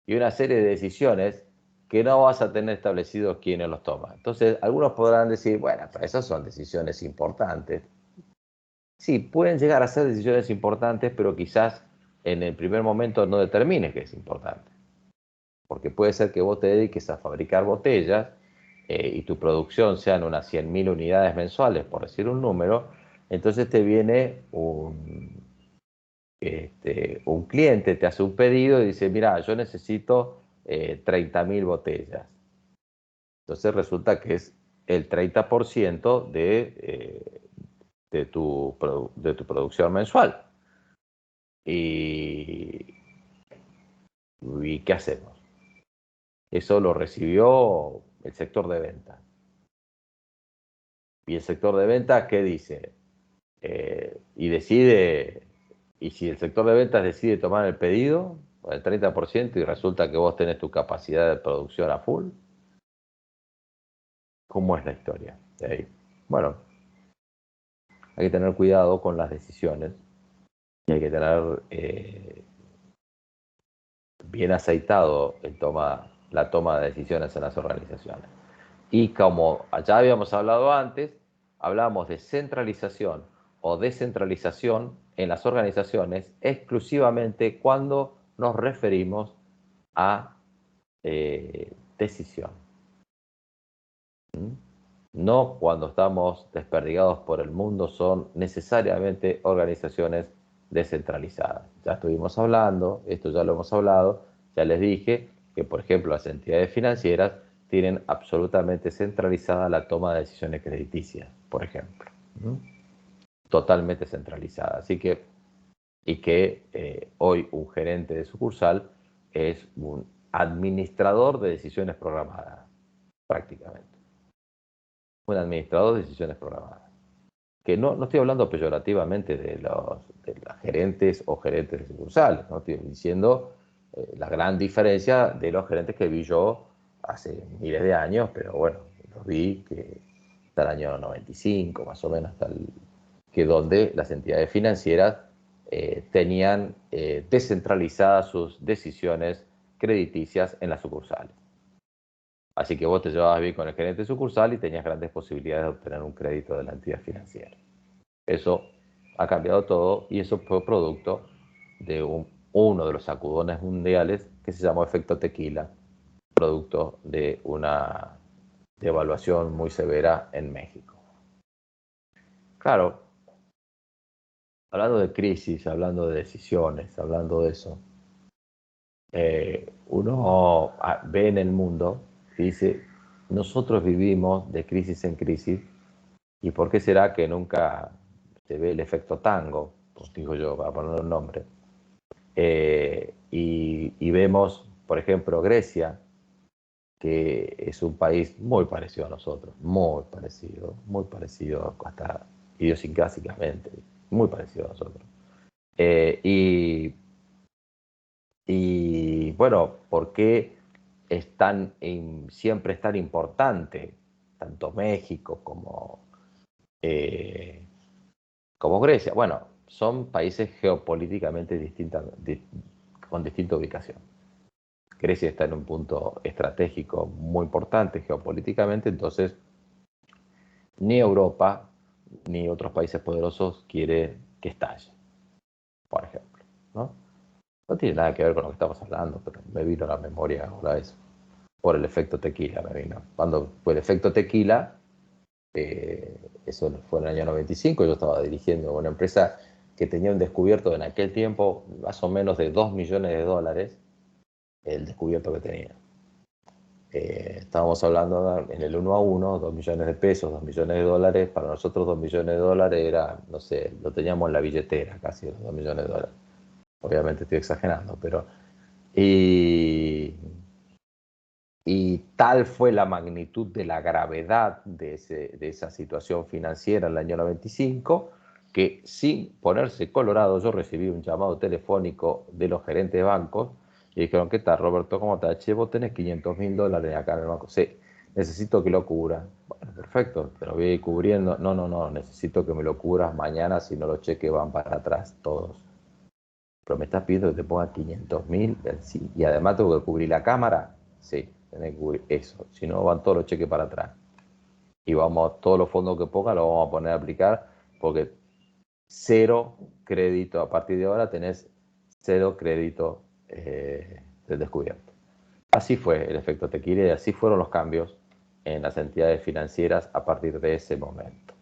y una serie de decisiones que no vas a tener establecidos quiénes los toman. Entonces, algunos podrán decir, bueno, pero esas son decisiones importantes. Sí, pueden llegar a ser decisiones importantes, pero quizás en el primer momento no determines que es importante. Porque puede ser que vos te dediques a fabricar botellas y tu producción sean unas 100.000 unidades mensuales, por decir un número, entonces te viene un cliente, te hace un pedido y dice, mira, yo necesito 30.000 botellas. Entonces resulta que es el 30% de tu producción mensual. ¿Y qué hacemos? Eso lo recibió el sector de ventas. Y el sector de ventas, ¿qué dice? Y decide, y si el sector de ventas decide tomar el pedido, el 30%, y resulta que vos tenés tu capacidad de producción a full, ¿cómo es la historia de ahí? Bueno, hay que tener cuidado con las decisiones y hay que tener bien aceitado la toma de decisiones en las organizaciones. Y como ya habíamos hablado antes, hablamos de centralización o descentralización en las organizaciones exclusivamente cuando nos referimos a decisión. No cuando estamos desperdigados por el mundo, son necesariamente organizaciones descentralizadas. Ya estuvimos hablando, esto ya lo hemos hablado, ya les dije que, por ejemplo, las entidades financieras tienen absolutamente centralizada la toma de decisiones crediticias, por ejemplo. Totalmente centralizada. Así que, hoy un gerente de sucursal es un administrador de decisiones programadas, prácticamente. Un administrador de decisiones programadas. Que no estoy hablando peyorativamente de las gerentes o gerentes de sucursales, no estoy diciendo la gran diferencia de los gerentes que vi yo hace miles de años, pero bueno, los vi que hasta el año 95, más o menos, que donde las entidades financieras tenían descentralizadas sus decisiones crediticias en las sucursales. Así que vos te llevabas bien con el gerente sucursal y tenías grandes posibilidades de obtener un crédito de la entidad financiera. Eso ha cambiado todo y eso fue producto de uno de los sacudones mundiales que se llamó efecto tequila, producto de una devaluación muy severa en México. Claro, hablando de crisis, hablando de decisiones, hablando de eso, uno ve en el mundo y dice, nosotros vivimos de crisis en crisis, ¿y por qué será que nunca se ve el efecto tango? Pues digo yo, para poner un nombre. Y vemos, por ejemplo, Grecia, que es un país muy parecido a nosotros, muy parecido hasta idiosincrásicamente, muy parecido a nosotros. Y bueno, ¿por qué siempre es tan importante tanto México como Grecia? Bueno, son países geopolíticamente con distinta ubicación. Grecia está en un punto estratégico muy importante geopolíticamente, entonces ni Europa ni otros países poderosos quiere que estalle, por ejemplo, ¿no? No tiene nada que ver con lo que estamos hablando, pero me vino a la memoria ahora eso. Por el efecto tequila me vino. Cuando fue el efecto tequila, eso fue en el año 95, yo estaba dirigiendo una empresa que tenía un descubierto en aquel tiempo más o menos de $2 millones, el descubierto que tenía. Estábamos hablando en el 1 a 1, 2 millones de pesos, 2 millones de dólares. Para nosotros 2 millones de dólares era, no sé, lo teníamos en la billetera casi, los 2 millones de dólares. Obviamente estoy exagerando, pero... Y tal fue la magnitud de la gravedad de esa situación financiera en el año 95, que sin ponerse colorado yo recibí un llamado telefónico de los gerentes de bancos y dijeron: ¿qué tal, Roberto? ¿Cómo estás? Che, vos tenés $500.000 acá en el banco. Sí, necesito que lo cubras. Bueno, perfecto, te lo voy a ir cubriendo. No, necesito que me lo cubras mañana, si no los cheques van para atrás todos. Pero me estás pidiendo que te ponga 500.000, sí, y además tengo que cubrir la cámara. Sí, tenés que cubrir eso, si no van todos los cheques para atrás. Y todos los fondos que ponga los vamos a poner a aplicar, porque cero crédito, a partir de ahora tenés cero crédito del descubierto. Así fue el efecto tequila y así fueron los cambios en las entidades financieras a partir de ese momento.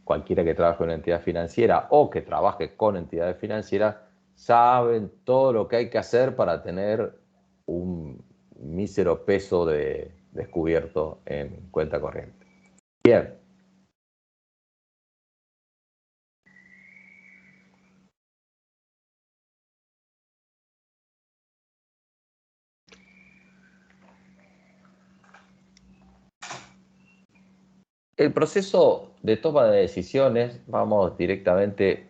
Cualquiera que trabaje en una entidad financiera o que trabaje con entidades financieras saben todo lo que hay que hacer para tener un mísero peso de descubierto en cuenta corriente. Bien. El proceso de toma de decisiones, vamos directamente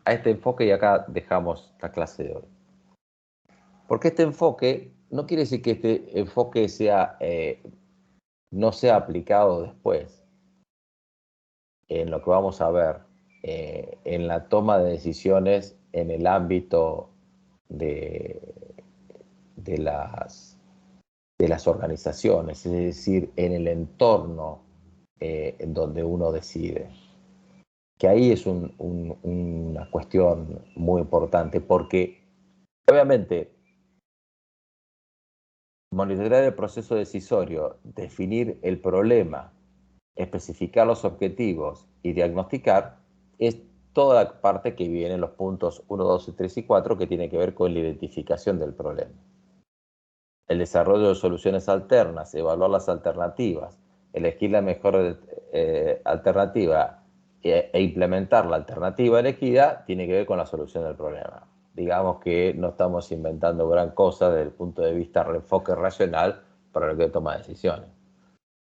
a este enfoque y acá dejamos la clase de hoy. Porque este enfoque no quiere decir que este enfoque no sea aplicado después en lo que vamos a ver en la toma de decisiones en el ámbito de, de las organizaciones, es decir, en el entorno en donde uno decide. Que ahí es una cuestión muy importante, porque obviamente monitorear el proceso decisorio, definir el problema, especificar los objetivos y diagnosticar es toda la parte que viene en los puntos 1, 2, 3 y 4, que tiene que ver con la identificación del problema. El desarrollo de soluciones alternas, evaluar las alternativas, elegir la mejor alternativa e implementar la alternativa elegida, tiene que ver con la solución del problema. Digamos que no estamos inventando gran cosa desde el punto de vista de enfoque racional para lo que toma decisiones.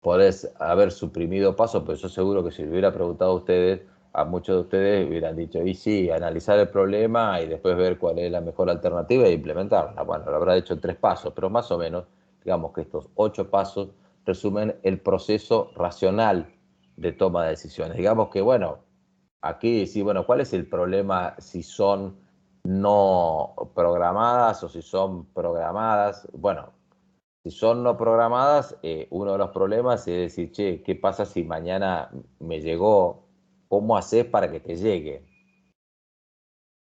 Podés haber suprimido pasos, pero yo seguro que si le hubiera preguntado a ustedes, a muchos de ustedes hubieran dicho: y sí, analizar el problema y después ver cuál es la mejor alternativa e implementarla. Bueno, lo habrá hecho en 3 pasos, pero más o menos, digamos que estos 8 pasos resumen el proceso racional de toma de decisiones. Digamos que, bueno, aquí sí, bueno, ¿cuál es el problema si son no programadas o si son programadas? Bueno, si son no programadas, uno de los problemas es decir: che, ¿qué pasa si mañana me llegó? ¿Cómo haces para que te llegue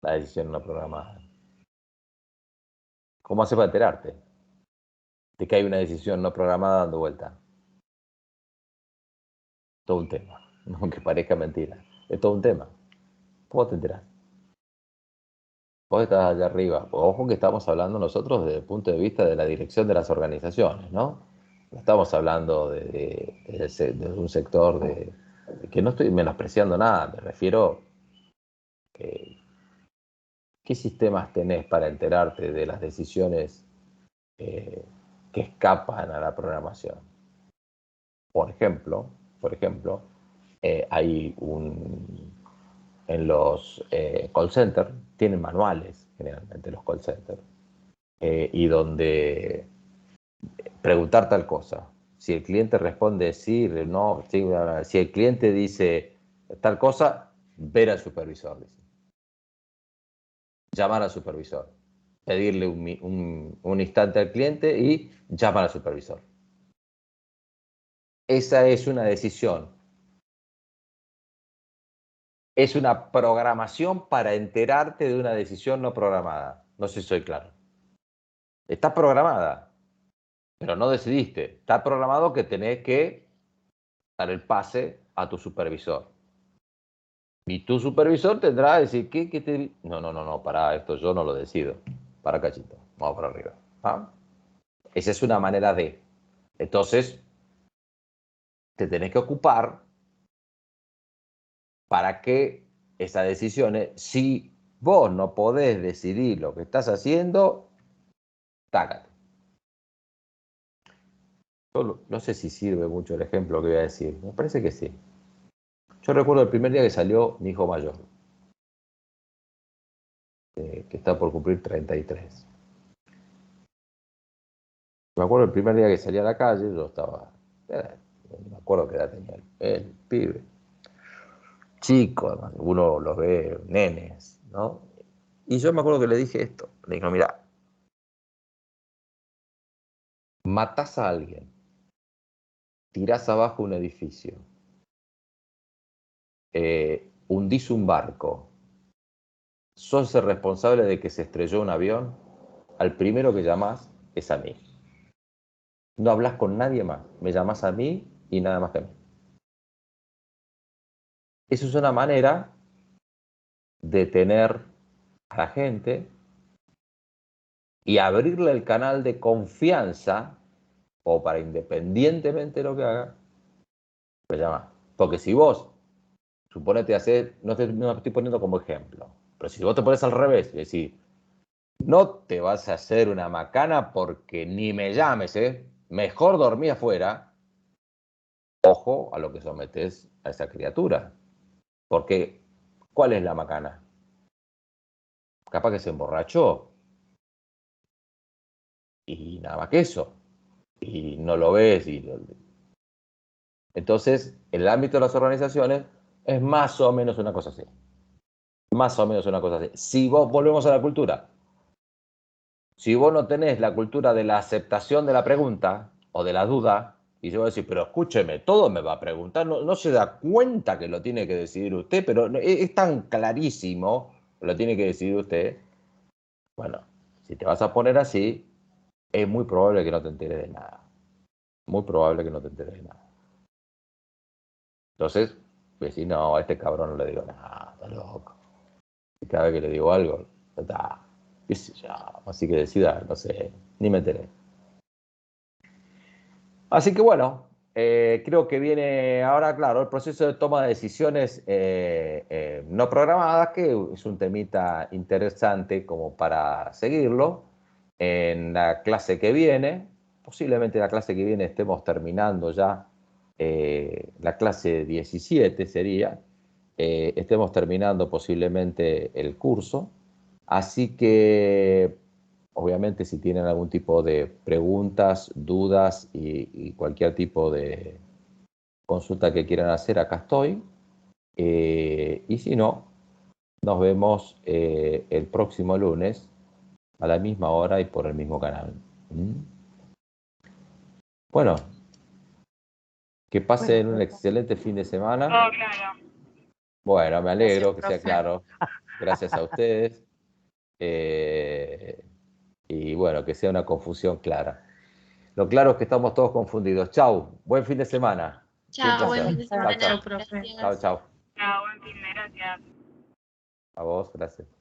la decisión no programada? ¿Cómo haces para enterarte de que hay una decisión no programada dando vuelta? Todo un tema, aunque parezca mentira. Es todo un tema. ¿Cómo te enterás? Vos estás allá arriba. Ojo que estamos hablando nosotros desde el punto de vista de la dirección de las organizaciones, ¿no? No estamos hablando de un sector que no estoy menospreciando nada, me refiero que ¿qué sistemas tenés para enterarte de las decisiones que escapan a la programación? Por ejemplo, hay en los call centers, tienen manuales generalmente los call centers, y donde preguntar tal cosa. Si el cliente responde sí, no, sí, si el cliente dice tal cosa, ver al supervisor, dice. Llamar al supervisor, pedirle un instante al cliente y llamar al supervisor. Esa es una decisión. Es una programación para enterarte de una decisión no programada. No sé si soy claro. Está programada, pero no decidiste. Está programado que tenés que dar el pase a tu supervisor. Y tu supervisor tendrá que decir, ¿qué te...? No, pará, esto yo no lo decido. Para cachito, vamos para arriba. ¿Ah? Esa es una manera de. Entonces, te tenés que ocupar para que esas decisiones, si vos no podés decidir lo que estás haciendo, tácate. Yo no sé si sirve mucho el ejemplo que voy a decir. Me parece que sí. Yo recuerdo el primer día que salió mi hijo mayor, que está por cumplir 33. Me acuerdo el primer día que salí a la calle, yo estaba, no me acuerdo qué edad tenía el pibe. Chico, además, uno los ve nenes, ¿no? Y yo me acuerdo que le dije esto. Le dije, mira, matás a alguien, tirás abajo un edificio, hundís un barco, sos el responsable de que se estrelló un avión, al primero que llamás es a mí. No hablas con nadie más, me llamás a mí y nada más que a mí. Eso es una manera de tener a la gente y abrirle el canal de confianza, o para independientemente de lo que haga, me llama. Porque si vos, suponete hacer, no estoy poniendo como ejemplo, pero si vos te pones al revés y decís, no te vas a hacer una macana porque ni me llames, mejor dormí afuera, ojo a lo que sometes a esa criatura. Porque, ¿cuál es la macana? Capaz que se emborrachó. Y nada más que eso. Y no lo ves. Entonces, en el ámbito de las organizaciones, es más o menos una cosa así. Más o menos una cosa así. Si vos, volvemos a la cultura, si vos no tenés la cultura de la aceptación de la pregunta o de la duda, y yo voy a decir, pero escúcheme, todo me va a preguntar, no se da cuenta que lo tiene que decidir usted, pero es tan clarísimo que lo tiene que decidir usted. Bueno, si te vas a poner así, es muy probable que no te enteres de nada. Muy probable que no te enteres de nada. Entonces, decís, no, a este cabrón no le digo nada, está loco. Y cada vez que le digo algo, está, qué sé yo, así que decida, no sé, ni me enteré. Así que bueno, creo que viene ahora, claro, el proceso de toma de decisiones no programadas, que es un temita interesante como para seguirlo. En la clase que viene, posiblemente la clase que viene estemos terminando ya, la clase 17 sería, estemos terminando posiblemente el curso. Así que obviamente, si tienen algún tipo de preguntas, dudas y cualquier tipo de consulta que quieran hacer, acá estoy. Y si no, nos vemos el próximo lunes a la misma hora y por el mismo canal. Bueno, que pasen un excelente fin de semana. Todo claro. Bueno, me alegro que sea Gracias, profe. claro. Gracias a ustedes. Y bueno, que sea una confusión clara. Lo claro es que estamos todos confundidos. Chau, buen fin de semana. Un Chao, buen placer. fin de Chau, semana. chau. Gracias. Chau, chau. Chao, buen fin de, gracias. A vos, gracias.